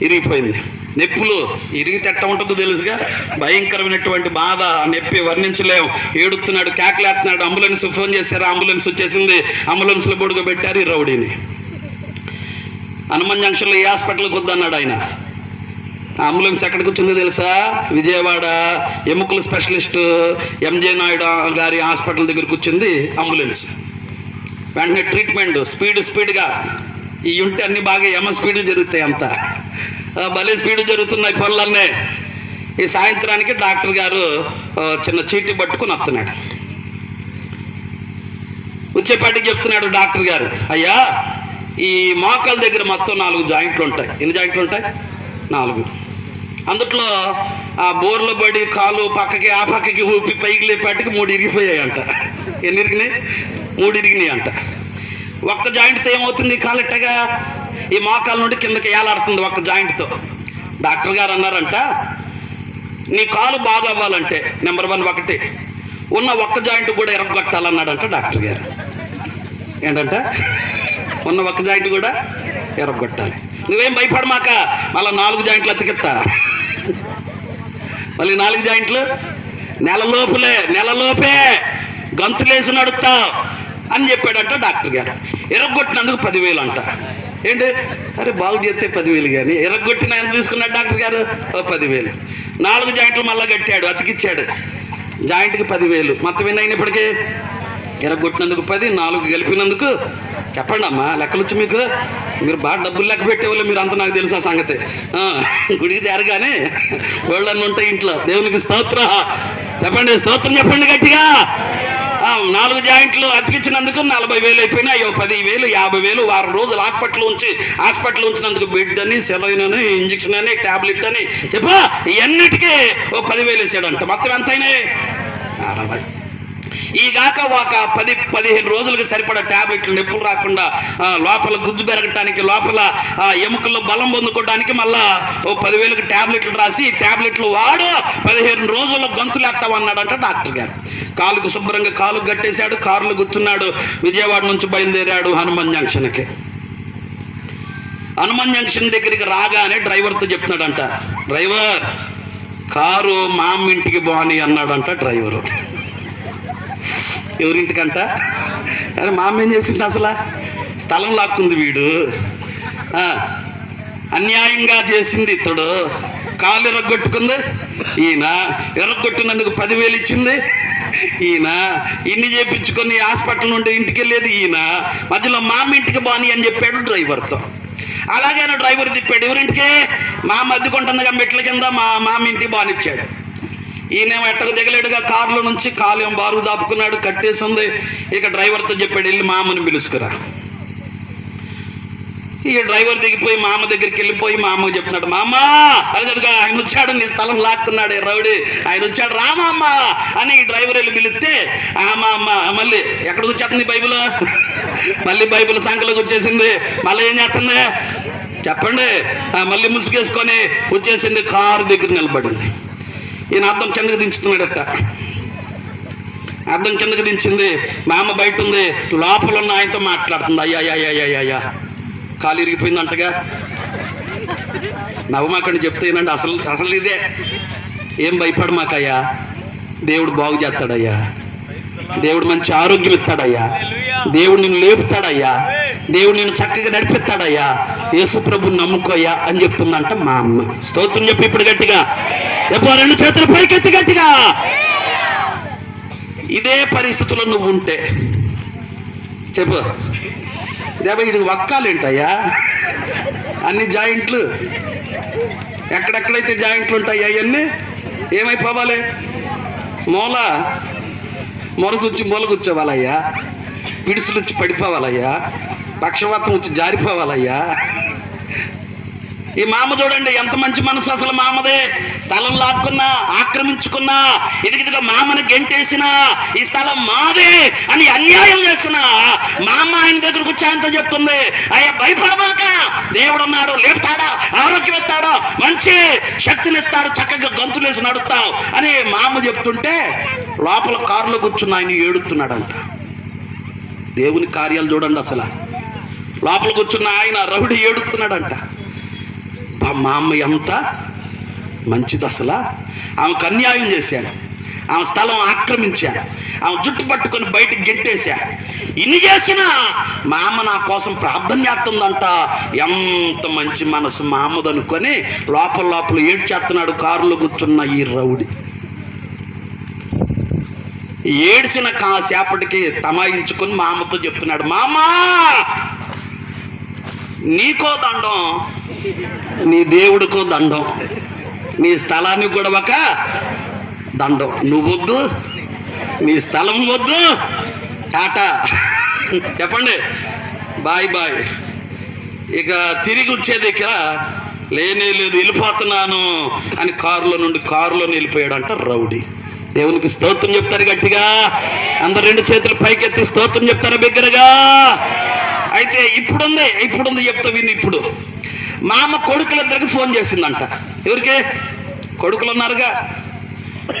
ఇరిగిపోయింది. నొప్పులు ఇరిగితే ఎట్ట ఉంటుందో తెలుసుగా, భయంకరమైనటువంటి బాధ, నొప్పి వర్ణించలేము. ఏడుస్తున్నాడు, కేకలేస్తున్నాడు. అంబులెన్స్ ఫోన్ చేశారు, అంబులెన్స్ వచ్చేసింది. అంబులెన్స్లో బొడుగబెట్టారు ఈ రౌడీని. హనుమాన్ జంక్షన్లో ఏ హాస్పిటల్కి వద్దన్నాడు ఆయన. అంబులెన్స్ ఎక్కడికి వచ్చిందో తెలుసా, విజయవాడ ఎముకల స్పెషలిస్ట్ ఎంజే నాయుడు గారి హాస్పిటల్ దగ్గరికి వచ్చింది అంబులెన్స్. వెంటనే ట్రీట్మెంట్ స్పీడ్గా ఇవి ఉంటే అన్ని బాగా స్పీడ్ జరుగుతాయి, అంతా భలే స్పీడ్ జరుగుతున్నాయి పనులన్నీ. ఈ సాయంత్రానికి డాక్టర్ గారు చిన్న చీటీ పట్టుకుని వస్తున్నాడు. వచ్చేపాటికి చెప్తున్నాడు డాక్టర్ గారు, అయ్యా ఈ మోకాల దగ్గర మొత్తం 4 జాయింట్లు ఉంటాయి. ఎన్ని జాయింట్లు ఉంటాయి? 4. అందుట్లో ఆ బోర్లో పడి కాలు పక్కకి ఆ పక్కకి ఊపి పైకి లేపాటికి 3 ఇరిగిపోయాయి అంట. ఎన్ని ఇరిగినాయి? 3 ఇరిగినాయి అంట. ఒక్క జాయింట్తో ఏమవుతుంది, కాలెట్టగా ఈ మోకాల నుండి కిందకి ఏలాడుతుంది ఒక్క జాయింట్తో. డాక్టర్ గారు అన్నారంట, నీ కాలు బాగా అవ్వాలంటే నెంబర్ 1 ఒకటి ఉన్న ఒక్క జాయింట్ కూడా ఎరగొట్టాలన్నాడంట డాక్టర్ గారు. ఏంటంట, ఉన్న ఒక్క జాయింట్ కూడా ఎరగొట్టాలి. నువ్వేం భయపడమాక, మళ్ళీ 4 జాయింట్లు అతికిస్తా, మళ్ళీ 4 జాయింట్లు నెలలోపే గంతులేసి నడుస్తావు అని చెప్పాడంట డాక్టర్ గారు. ఎరగొట్టినందుకు 10,000 అంట. ఏంటి, అరే బాగు చేస్తే 10,000 కానీ ఎరగొట్టిన ఆయన తీసుకున్నాడు డాక్టర్ గారు 10,000. 4 జాయింట్లు మళ్ళీ కట్టాడు, అతికిచ్చాడు, జాయింట్కి 10,000. మొత్తం ఎన్ని అయినప్పటికీ ఎరగొట్టినందుకు 10, 4 కలిపినందుకు. చెప్పండి అమ్మా, లెక్కలు వచ్చి మీకు, మీరు బాగా డబ్బులు లెక్క పెట్టేవాళ్ళు మీరు అంతా, నాకు తెలుసు ఆ సంగతి. గుడికి తేరగానే వాళ్ళన్నీ ఉంటాయి ఇంట్లో. దేవునికి స్తోత్ర చెప్పండి, స్తోత్రం చెప్పండి గట్టిగా. 4 జాయింట్లు అతికించినందుకు 40,000 అయిపోయినాయి. 10,000, 50,000 వారం రోజులు హాస్పిటల్ ఉంచినందుకు బెడ్ అని, సెలైన్ అని, ఇంజక్షన్ అని, టాబ్లెట్ అని చెప్పా ఇవన్నిటికీ 10,000 వేసాడంట. మొత్తం ఎంత అయినాయి? 60. ఈగాక ఒక 10-15 రోజులకు సరిపడా టాబ్లెట్లు, నొప్పులు రాకుండా లోపల గుజ్జు పెరగటానికి, లోపల ఎముకల్లో బలం పొందుకోవడానికి మళ్ళా ఓ 10,000కి టాబ్లెట్లు రాసి, టాబ్లెట్లు వాడు 15 రోజుల్లో గొంతులేస్తామన్నాడంట డాక్టర్ గారు. కాలుకు శుభ్రంగా కాలు కట్టేశాడు, కారులో కూర్చున్నాడు. విజయవాడ నుంచి బయలుదేరాడు హనుమాన్ జంక్షన్కి. హనుమాన్ జంక్షన్ దగ్గరికి రాగానే డ్రైవర్తో చెప్తున్నాడంట, డ్రైవర్ కారు మా అమ్మ ఇంటికి బాని అన్నాడంట డ్రైవరు. ఎవరింటికంట? అరే మా అమ్మ ఏం చేసింది అసలు? స్థలం లాక్కుంది వీడు, అన్యాయంగా చేసింది ఇతడు. కాలు ఎరగొట్టుకుంది ఈయన, ఎరగొట్టినందుకు 10,000 ఇచ్చింది ఈయన, ఇన్ని చేయించుకొని హాస్పిటల్ నుండి ఇంటికి వెళ్ళేది ఈయన. మధ్యలో మా అమ్మ ఇంటికి బాని అని చెప్పాడు డ్రైవర్తో. అలాగే డ్రైవర్ తిప్పాడు ఎవరింటికి? మా మధ్య కొంటుందిగా మెట్ల కింద మా మామ ఇంటికి బానిచ్చాడు. ఈయనేమో ఎట్టకు దిగలేడుగా కారులో నుంచి, కాలు ఏమో బారు దాపుకున్నాడు, కట్టేసి ఉంది. ఇక డ్రైవర్తో చెప్పాడు వెళ్ళి మామని పిలుచుకురా. ఇక డ్రైవర్ దిగిపోయి మామ దగ్గరికి వెళ్ళిపోయి మా అమ్మకి చెప్తున్నాడు, మామ అదిగా ఆయన వచ్చాడు, నీ స్థలం లాక్కున్నాడు రౌడీ, ఆయన వచ్చాడు రామమ్మ అని ఈ డ్రైవర్ వెళ్ళి పిలిస్తే మా అమ్మ మళ్ళీ ఎక్కడ వచ్చేస్తుంది బైబిల్, మళ్ళీ బైబిల్ సంఖ్యలోకి వచ్చేసింది. మళ్ళీ ఏం చేస్తుంది చెప్పండి? మళ్ళీ ముసుగేసుకొని వచ్చేసింది, కారు దగ్గర నిలబడింది. ఈయన అద్దం కిందకి దించుతున్నాడట. అద్దం కిందకి దించింది, మా అమ్మ బయట ఉంది, లోపల ఉన్న ఆయనతో మాట్లాడుతుంది. అయ్యా కాలు ఇరిగిపోయిందంటగా. నవ్వమాకండి చెప్తేనండి, అసలు ఇదే. ఏం భయపడమాకయ్యా, దేవుడు బాగు చేస్తాడయ్యా, దేవుడు మంచి ఆరోగ్యం ఇస్తాడయ్యా, దేవుడు నిన్ను లేపుతాడయ్యా, దేవుడు నిన్ను చక్కగా నడిపిస్తాడయ్యా, యేసు ప్రభుని నమ్ముకోయ్యా అని చెప్తుందంట మా అమ్మ. స్తోత్రం చెప్పి ఇప్పుడు గట్టిగా ఎప్పుడు 2 చేతులు పైకెత్తి గట్టిగా. ఇదే పరిస్థితుల్లో నువ్వు ఉంటే చెప్పు, వీడికి వక్కాలేంటయ్యా, అన్ని జాయింట్లు, ఎక్కడెక్కడైతే జాయింట్లు ఉంటాయా అవన్నీ ఏమైపోవాలి? మొరసు వచ్చి మూల కూర్చోవాలయ్యా, పిడుసులు వచ్చి పడిపోవాలయ్యా, పక్షవాతం వచ్చి జారిపోవాలయ్యా. ఈ మామ చూడండి ఎంత మంచి మనసు అసలు. మామదే స్థలం లాక్కున్నా, ఆక్రమించుకున్నా, ఇదిగా మామని గెంటేసినా, ఈ స్థలం మాదే అని అన్యాయం చేసిన మామ ఆయన దగ్గరకు వచ్చి ఆయనతో చెప్తుంది, అయ్యా భయపడమాక, దేవుడు ఉన్నాడు, లేపుతాడా, ఆరోగ్యం ఇస్తాడు, మంచి శక్తినిస్తాడు, చక్కగా గంతులేసి నడుస్తావు అని మామ చెప్తుంటే లోపల కారులో కూర్చున్న ఆయన ఏడుతున్నాడంట. దేవుని కార్యాలు చూడండి అసలు. లోపల కూర్చున్న ఆయన రౌడీ ఏడుస్తున్నాడంట. మా అమ్మ ఎంత మంచిది అసలు, ఆమెకు అన్యాయం చేశాను, ఆమె స్థలం ఆక్రమించాను, ఆమె జుట్టు పట్టుకొని బయటికి గెంటేశా, ఇన్ని చేసినా మా అమ్మ నా కోసం ప్రార్థన చేస్తుందంట. ఎంత మంచి మనసు మా అమ్మది అనుకొని లోపల ఏడ్చేస్తున్నాడు కారులో కూర్చున్న ఈ రౌడీ. ఏడ్చిన కాసేపటికి తమాయించుకొని మా అమ్మతో చెప్తున్నాడు, మామా నీకో దండం, నీ దేవుడికో దండం, నీ స్థలానికి కూడా ఒక దండం, నువ్వు వద్దు, నీ స్థలం వద్దు, టాటా చెప్పండి, బాయ్ బాయ్. ఇక తిరిగి వచ్చేది ఇక లేనే లేదు, వెళ్ళిపోతున్నాను అని కారులో వెళ్ళిపోయాడంట రౌడీ. దేవునికి స్తోత్రం చెప్తారు గట్టిగా, అందరు 2 చేతులు పైకెత్తి స్తోత్రం చెప్తారు బిగ్గరగా. అయితే ఇప్పుడుంది చెప్తా విని. ఇప్పుడు మా అమ్మ కొడుకులిద్దరికి ఫోన్ చేసిందంట. ఎవరికి? కొడుకులు ఉన్నారుగా,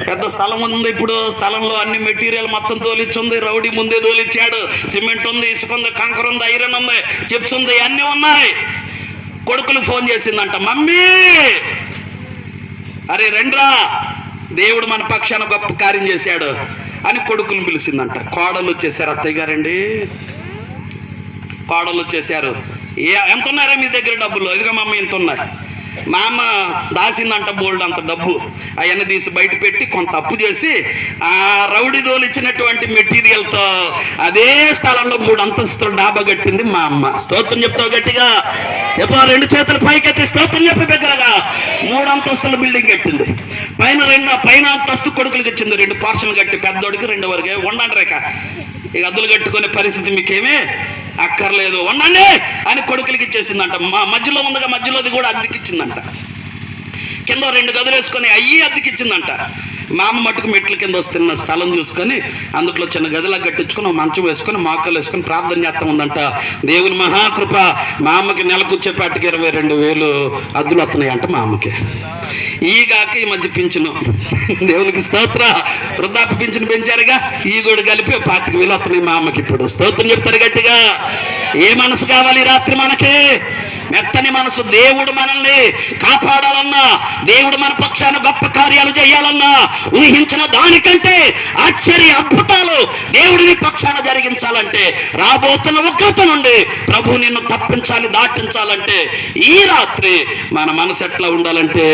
పెద్ద స్థలం ఉంది. ఇప్పుడు స్థలంలో అన్ని మెటీరియల్ మొత్తం తోలిచ్చుంది, రౌడీ ముందే తోలిచ్చాడు, సిమెంట్ ఉంది, ఇసుక ఉంది, కంకర ఉంది, ఐరన్ ఉంది, చిప్స్ ఉంది, అన్నీ ఉన్నాయి. కొడుకులు ఫోన్ చేసిందంట, మమ్మీ అరే రండ్రా, దేవుడు మన పక్షాన గొప్ప కార్యం చేశాడు అని కొడుకులు పిలిచిందంట. కోడలు వచ్చేసారు, అత్తయ్య గారండి కోడలు వచ్చేసారు. ఎంత ఉన్నారా మీ దగ్గర డబ్బులు? ఇదిగా మా అమ్మ ఇంత ఉన్నాయి. మా అమ్మ దాసిందంట బోల్డ్ అంత డబ్బు. అవన్నీ తీసి బయట పెట్టి కొంత అప్పు చేసి ఆ రౌడీ దోలిచ్చినటువంటి మెటీరియల్తో అదే స్థలంలో 3 అంతస్తుల డాబా కట్టింది మా అమ్మ. స్తోత్రం చెప్తావు గట్టిగా, ఎప్పుడు 2 చేతులు పైకెత్తి స్తోత్రం చెప్పి దగ్గరగా. 3 అంతస్తుల బిల్డింగ్ కట్టింది. పైన అంతస్తు కొడుకులకి ఇచ్చింది, 2 పార్సల్ కట్టి, పెద్దోడికి 2 వరకే ఉండండి రేఖ. ఇక అద్దులు కట్టుకునే పరిస్థితి మీకేమీ అక్కర్లేదు, ఉండండి అని కొడుకులకి ఇచ్చేసిందంట. మా మధ్యలో అద్దెకిచ్చిందంట. కింద 2 గదులు వేసుకొని అయ్యి అద్దెకిచ్చిందంట. మా అమ్మ మట్టుకు మెట్ల కింద వస్తున్న స్థలం చూసుకొని అందులో చిన్న గదిలా కట్టించుకొని మంచం వేసుకొని మోకాలు వేసుకొని ప్రార్థన చేస్తా ఉందంట. దేవుని మహాకృప, మా అమ్మకి నెలకు వచ్చేపాటికి 22,000 అద్దులు వస్తున్నాయి అంట మా అమ్మకి. ఈగాక ఈ మధ్య పింఛను, దేవునికి స్తోత్ర, వృద్ధాప్య పింఛను పెంచారుగా, ఈ కూడా కలిపి 25,000 వస్తున్నాయి మా అమ్మకి ఇప్పుడు. స్తోత్రం చెప్తారు గట్టిగా. ఏ మనసు కావాలి రాత్రి మనకి? మెత్తని మనసు. దేవుడు మనల్ని కాపాడాలన్నా, దేవుడు మన పక్షాన గొప్ప కార్యాలు చేయాలన్నా, ఊహించిన దానికంటే ఆశ్చర్య అద్భుతాలు దేవుడిని పక్షాన జరిగించాలంటే, రాబోతున్న ఉగ్రత నుండి ప్రభు నిన్ను తప్పించాలి, దాటించాలంటే ఈ రాత్రి మన మనసు ఎట్లా ఉండాలంటే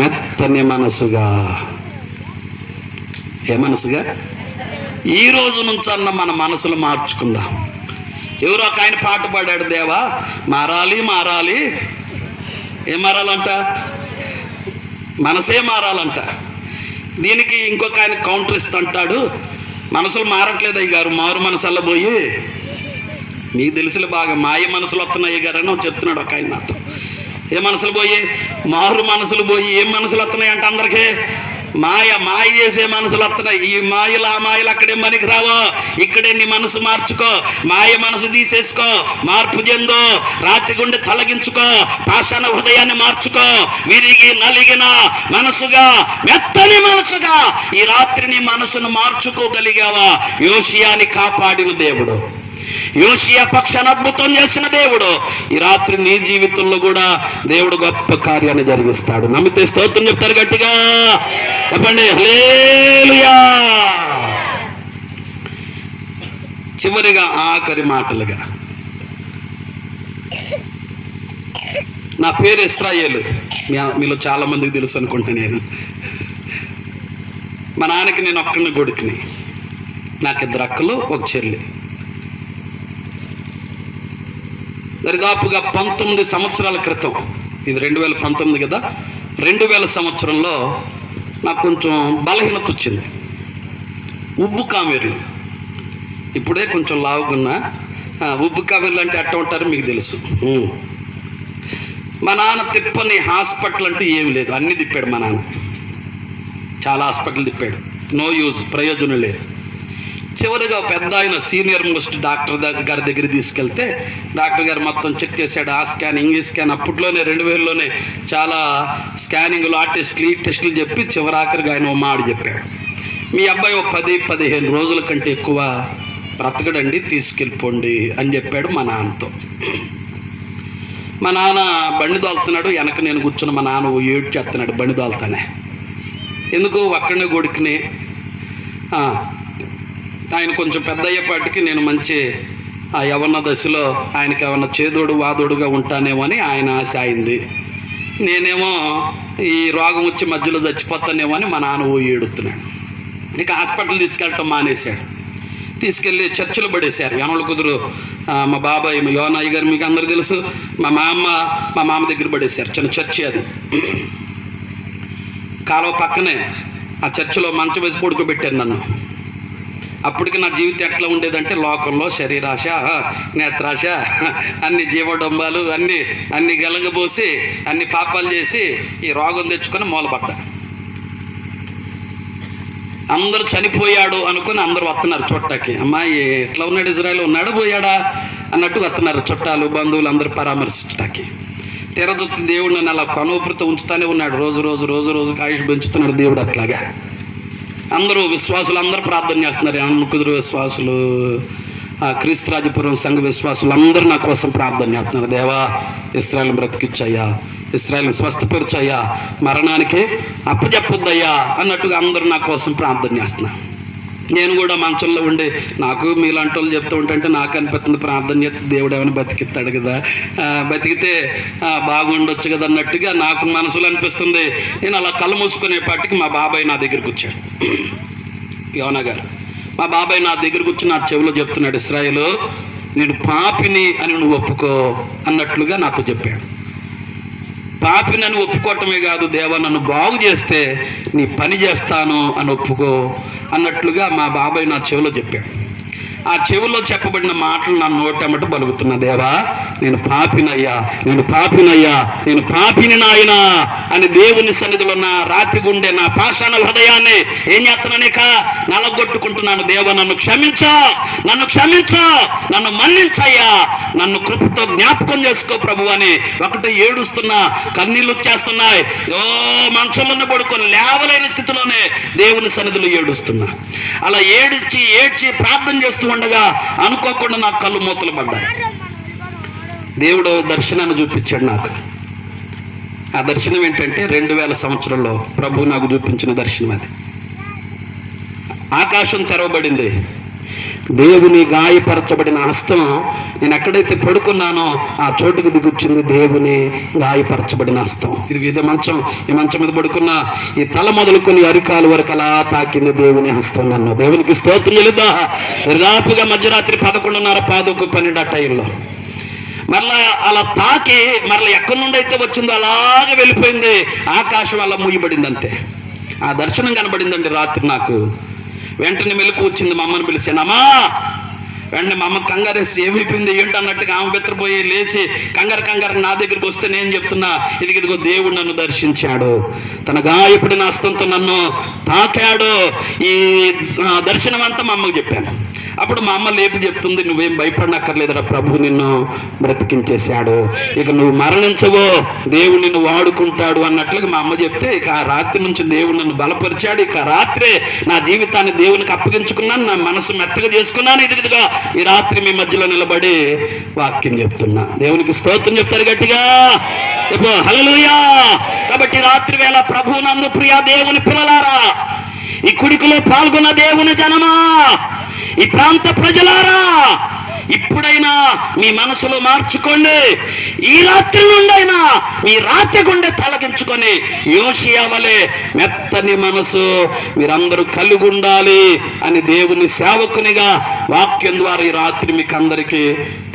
మెత్తని మనసుగా. ఏ మనసుగా? ఈ రోజు నుంచన్న మన మనసులు మార్చుకుందాం. ఎవరో ఒక ఆయన పాట పాడాడు, దేవా మారాలి మారాలి. ఏం మారాలంట? మనసే మారాలంట. దీనికి ఇంకొక ఆయన కౌంటర్ ఇస్తుంటాడు, మనసులు మారట్లేదు అయ్యారు, మారు మనసల్లా పోయి, మీకు తెలుసులే బాగా మాయ మనసులు వస్తున్నాయి అయ్యారు అని చెప్తున్నాడు ఒక ఆయన నాతో. ఏ మనసులు పోయి? మారు మనసులు పోయి. ఏం మనసులు వస్తున్నాయి అంటే అందరికీ మాయ చేసే మనసులు వస్తున్నాయి. ఈ మాయలు ఆ మాయలు అక్కడే మనకి రావో, ఇక్కడే నీ మనసు మార్చుకో, మాయ మనసు తీసేసుకో, మార్పు చెందో, రాత్రి గుండె తొలగించుకో, పాషాణ హృదయాన్ని మార్చుకో, విరిగి నలిగిన మనసుగా, మెత్తని మనసుగా ఈ రాత్రి నీ మనసును మార్చుకోగలిగావా? యోషియాని కాపాడిన దేవుడు, యోషియా పక్షాన అద్భుతం చేసిన దేవుడు ఈ రాత్రి నీ జీవితంలో కూడా దేవుడు గొప్ప కార్యాన్ని జరిగిస్తాడు. నమ్మితే స్తోత్రం చెప్తారు గట్టిగా చెప్పండి, హల్లెలూయా. చివరిగా ఆఖరి మాటలుగా, నా పేరు ఇశ్రాయేలు. మీలో చాలా మందికి తెలుసు అనుకుంటా. నేను మా నాన్నకి నేను ఒక్కడిని కొడుకుని, నాకు 2 అక్కలు, ఒక చెల్లి. దరిదాపుగా 19 సంవత్సరాల క్రితం, ఇది 2019 కదా, 2000 సంవత్సరంలో నాకు కొంచెం బలహీనత వచ్చింది. ఉబ్బు కామెర్లు. ఇప్పుడే కొంచెం లావుగున్నా. ఉబ్బు కామెర్లు అంటే అట్ట ఉంటారు మీకు తెలుసు. మా నాన్న తిప్పని హాస్పిటల్ అంటే ఏమి లేదు, అన్ని తిప్పాడు మా నాన్న. చాలా హాస్పిటల్ తిప్పాడు, నో యూజ్, ప్రయోజనం లేదు. చివరిగా పెద్ద ఆయన సీనియర్ మోస్ట్ డాక్టర్ గారి దగ్గర తీసుకెళ్తే డాక్టర్ గారు మొత్తం చెక్ చేశాడు. ఆ స్కాన్, ఈ స్కాన్. అప్పట్లోనే 2000లోనే చాలా స్కానింగ్లు, ఆ టెస్టులు, ఈ టెస్టులు చెప్పి చివరాఖరిగా ఆయన ఓ మాట చెప్పాడు, మీ అబ్బాయి ఒక 10-15 రోజుల కంటే ఎక్కువ బ్రతకడండి, తీసుకెళ్ళిపోండి అని చెప్పాడు మా నాన్నతో. మా నాన్న బండి దోలుతున్నాడు, వెనక నేను కూర్చున్న మా నాన్న ఏడు చేస్తున్నాడు బండి దోలుతానే. ఎందుకు? అక్కడనే కొడుకుని. ఆయన కొంచెం పెద్ద అయ్యేపాటికి నేను మంచి యవ్వన దశలో ఆయనకి ఏమన్నా చేదోడు వాదోడుగా ఉంటానేమో అని ఆయన ఆశ అయింది. నేనేమో ఈ రోగం వచ్చి మధ్యలో చచ్చిపోతానేమో అని మా నాన్న ఏడుతున్నాడు. ఇక హాస్పిటల్ తీసుకెళ్ళటం మానేశాడు. తీసుకెళ్ళి చర్చిలో పడేశారు. యనమల కుదురు మా బాబాయ్ యోనాయ్య గారు మీకు అందరూ తెలుసు. మా మామ దగ్గర పడేశారు. చిన్న చర్చి అది, కాలువ పక్కనే. ఆ చర్చిలో మంచం వేసి పడుకోబెట్టారు నన్ను. అప్పటికి నా జీవితం ఎట్లా ఉండేదంటే, లోకంలో శరీరాశ, నేత్రాశ, అన్ని జీవడంబాలు అన్ని గలగబోసి అన్ని పాపాలు చేసి ఈ రోగం తెచ్చుకొని మూలపడ్డా. అందరూ చనిపోయాడు అనుకుని అందరూ వస్తున్నారు చుట్టాకి. అమ్మాయి ఎట్లా ఉన్నాడు, ఇజ్రాయెల్ ఉన్నాడు పోయాడా అన్నట్టు వస్తున్నారు చుట్టాలు, బంధువులు అందరూ పరామర్శించడానికి. తెరదొత్తి దేవుడు నన్ను అలా కనుపృత ఉంచుతానే ఉన్నాడు. రోజుకి ఆయుష్ పెంచుతున్నాడు దేవుడు. అట్లాగా అందరూ విశ్వాసులు అందరూ ప్రార్థన చేస్తున్నారు. కుదురు విశ్వాసులు, క్రీస్తురాజపురం సంఘ విశ్వాసులు అందరూ నా కోసం ప్రార్థన చేస్తున్నారు. దేవా ఇశ్రాయేలు బ్రతికిచ్చయ్యా, ఇశ్రాయేలు స్వస్థపరిచయ్యా, మరణానికి అప్పచెప్పొద్దయ్యా అన్నట్టుగా అందరూ నా కోసం ప్రార్థన చేస్తున్నారు. నేను కూడా మంచంలో ఉండి నాకు మీలాంటి వాళ్ళు చెప్తూ ఉంటే నాకు అనిపిస్తుంది, ప్రార్థన చేస్తే దేవుడు ఏమైనా బతికిస్తాడు కదా, బతికితే బాగుండొచ్చు కదా అన్నట్టుగా నాకు మనసులో అనిపిస్తుంది. నేను అలా కళ్ళు మూసుకునేపాటికి మా బాబాయ్ నా దగ్గరికి వచ్చాడు, యోనా గారు. మా బాబాయ్ నా దగ్గరకు వచ్చి నా చెవిలో చెప్తున్నాడు, ఇశ్రాయేలు నేను పాపిని అని నువ్వు ఒప్పుకో అన్నట్లుగా నాతో చెప్పాడు. పాపిని అని ఒప్పుకోవటమే కాదు, దేవా నన్ను బాగు చేస్తే నీ పని చేస్తాను అని ఒప్పుకో అన్నట్లుగా మా బాబాయ్ నా చెవిలో చెప్పాడు. ఆ చెవిలో చెప్పబడిన మాటలు నా నోటెమ్మట పలుకుతున్నా, దేవా నేను పాపినయ్యా, నేను పాపిని నాయనా అని దేవుని సన్నిధిలో నా రాతి గుండె, నా పాషాణ హృదయాన్ని ఏం చేస్తున్నానిక నలగొట్టుకుంటున్నాను. దేవా నన్ను క్షమించా, నన్ను క్షమించా, నన్ను మన్నించయ్యా, నన్ను కృపతో జ్ఞాపకం చేసుకో ప్రభు అని ఒకటి ఏడుస్తున్నా, కన్నీళ్ళు వచ్చేస్తున్నాయి. మంచంలో పడుకొని లేవలేని స్థితిలోనే దేవుని సన్నిధిలో ఏడుస్తున్నా. అలా ఏడ్చి ప్రార్థన చేస్తూ ఉండగా అనుకోకుండా నాకు కళ్ళు మూతలు పడ్డాయి. దేవుడు దర్శనాన్ని చూపించాడు నాకు. ఆ దర్శనం ఏంటంటే 2000 సంవత్సరంలో ప్రభు నాకు చూపించిన దర్శనం అది. ఆకాశం తెరవబడింది. దేవుని గాయపరచబడిన హస్తం నేను ఎక్కడైతే పడుకున్నానో ఆ చోటుకు దిగొచ్చింది దేవుని గాయపరచబడిన హస్తం. ఇది మంచం, ఈ మంచం మీద పడుకున్న ఈ తల మొదలుకొని అరికాలు వరకు అలా తాకింది దేవుని హస్తం నన్ను. దేవునికి స్తోత్రం చెల్లిద్దా. దాదాపుగా మధ్యరాత్రి 11:30, 12 ఆ టైంలో మరలా అలా తాకి మరలా ఎక్కడి నుండి అయితే వచ్చిందో అలాగే వెళ్ళిపోయింది. ఆకాశం అలా మూయబడింది అంతే. ఆ దర్శనం కనబడిందండి రాత్రి నాకు. వెంటనే మెలకు వచ్చింది. మా అమ్మని పిలిచాను, అమ్మా. వెంటనే మా అమ్మ కంగారేసి ఏమైపోయింది ఏంటన్నట్టుగా ఆమె బెత్తరపోయి లేచి కంగారు నా దగ్గరికి వస్తే నేను చెప్తున్నా, ఇదిగో దేవుడు నన్ను దర్శించాడు, తన గాయపడిన హస్తంతో నన్ను తాకాడు. ఈ దర్శనం అంతా మా అమ్మకు చెప్పాను. అప్పుడు మా అమ్మ లేపి చెప్తుంది, నువ్వేం భయపడనక్కర్లేదురా, ప్రభు నిన్ను బ్రతికించేశాడు, ఇక నువ్వు మరణించవో, దేవుడు నిన్ను వాడుకుంటాడు అన్నట్లుగా మా అమ్మ చెప్తే, ఇక ఆ రాత్రి నుంచి దేవుడు నన్ను బలపరిచాడు. ఇక రాత్రే నా జీవితాన్ని దేవునికి అప్పగించుకున్నాను, నా మనసు మెత్తగా చేసుకున్నాను. ఇదిగా ఈ రాత్రి మీ మధ్యలో నిలబడి వాక్యం చెప్తున్నా. దేవునికి స్తోత్రం చెప్తారు గట్టిగా, హల్లెలూయా. కాబట్టి రాత్రి వేళ ప్రభు నందు ప్రియ దేవుని పిల్లలారా, ఈ కుడికలో పాల్గొన్న దేవుని జనమా, ఈ ప్రాంత ప్రజలారా, ఇప్పుడైనా మీ మనసులో మార్చుకోండి. ఈ రాత్రి నుండైనా మీ రాత్రి గుండె తొలగించుకొని యోషియా వలె మెత్తని మనసు మీరందరూ కలిగి ఉండాలి అని దేవుని సేవకునిగా వాక్యం ద్వారా ఈ రాత్రి మీకు అందరికీ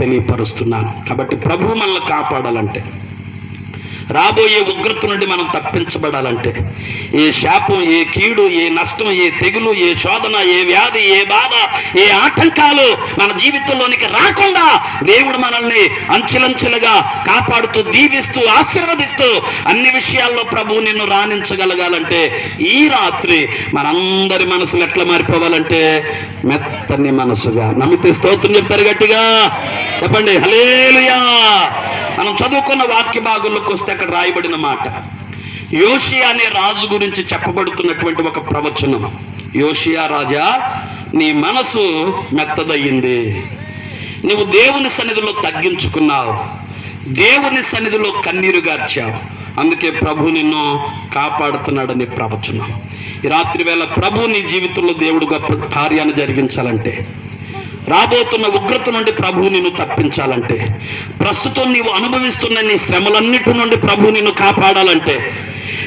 తెలియపరుస్తున్నాను. కాబట్టి ప్రభు మనల్ని కాపాడాలంటే, రాబోయే ఉగ్రత నుండి మనం తప్పించబడాలంటే, ఏ శాపం, ఏ కీడు, ఏ నష్టం, ఏ తెగులు, ఏ శోధన, ఏ వ్యాధి, ఏ బాధ, ఏ ఆటంకాలు మన జీవితంలోనికి రాకుండా దేవుడు మనల్ని అంచెలంచెలుగా కాపాడుతూ, దీవిస్తూ, ఆశీర్వదిస్తూ అన్ని విషయాల్లో ప్రభు నిన్ను రాణించగలగాలంటే ఈ రాత్రి మనందరి మనసులు ఎట్లా మారిపోవాలంటే మెత్తని మనసుగా. నమ్మితే స్తోత్రం చెప్తారు గట్టిగా, చెప్పండి హల్లెలూయా. మనం చదువుకున్న వాక్య భాగంలోకి వస్తే అక్కడ రాయబడిన మాట, యోషియా అనే రాజు గురించి చెప్పబడుతున్నటువంటి ఒక ప్రవచనం. యోషియా రాజా, నీ మనసు మెత్తదయ్యింది, నువ్వు దేవుని సన్నిధిలో తగ్గించుకున్నావు, దేవుని సన్నిధిలో కన్నీరు గార్చావు, అందుకే ప్రభు నిన్ను కాపాడుతున్నాడని ప్రవచనం. ఈ రాత్రి వేళ ప్రభు నీ జీవితంలో దేవుడు గొప్ప కార్యాన్ని జరిగించాలంటే, రాబోతున్న ఉగ్రత నుండి ప్రభు నిన్ను తప్పించాలంటే, ప్రస్తుతం నీవు అనుభవిస్తున్న నీ శ్రమలన్నిటి నుండి ప్రభు నిన్ను కాపాడాలంటే,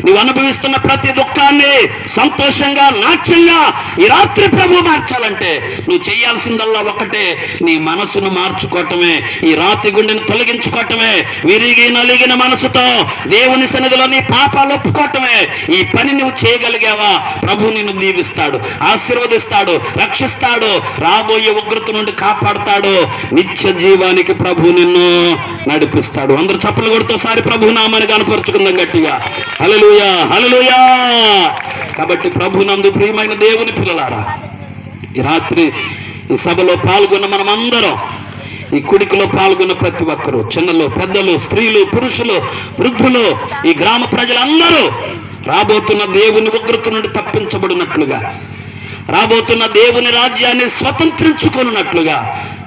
నీవు అనుభవిస్తున్న ప్రతి దుఃఖాన్ని సంతోషంగా, నాట్యంగా ఈ రాత్రి ప్రభు మార్చాలంటే నువ్వు చేయాల్సిందల్లా ఒకటే, నీ మనసును మార్చుకోవటమే, ఈ రాత్రి గుండెను తొలగించుకోవటమే, విరిగి నలిగిన మనసుతో దేవుని సన్నిధిలో నీ పాపాలు ఒప్పుకోవటమే. ఈ పని నువ్వు చేయగలిగావా, ప్రభు నిన్ను దీవిస్తాడు, ఆశీర్వదిస్తాడు, రక్షిస్తాడు, రాబోయే ఉగ్రత నుండి కాపాడుతాడు, నిత్య జీవానికి ప్రభు నిన్ను నడిపిస్తాడు. అందరూ చప్పలు కొడుతోసారి ప్రభు నామాన్ని కనపరుచుకుందాం గట్టిగా, హల్లెలూయా హల్లెలూయా. కాబట్టి ప్రభు నందు ప్రియమైన దేవుని పిల్లలారా, ఈ రాత్రి ఈ సభలో పాల్గొన్న మనం అందరం, ఈ కుడికిలో పాల్గొన్న ప్రతి ఒక్కరు, చిన్నలు, పెద్దలు, స్త్రీలు, పురుషులు, వృద్ధులు, ఈ గ్రామ ప్రజలందరూ రాబోతున్న దేవుని ఉగ్రత నుండి తప్పించబడినట్లుగా, రాబోతున్న దేవుని రాజ్యాన్ని స్వతంత్రించుకున్నట్లుగా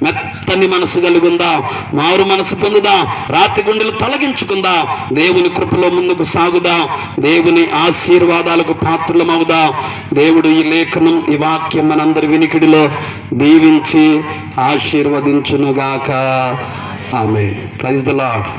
మెత్తని మనసు కలుగుందాం, మారు మనసు పొందుదాం, రాతి గుండెలు తొలగించుకుందాం, దేవుని కృపలో ముందుకు సాగుదాం, దేవుని ఆశీర్వాదాలకు పాత్రలమవుదాం. దేవుడు ఈ లేఖనం, ఈ వాక్యం మనందరి వినికిడిలో దీవించి ఆశీర్వదించునుగాక. ఆమేన్. Praise the lord.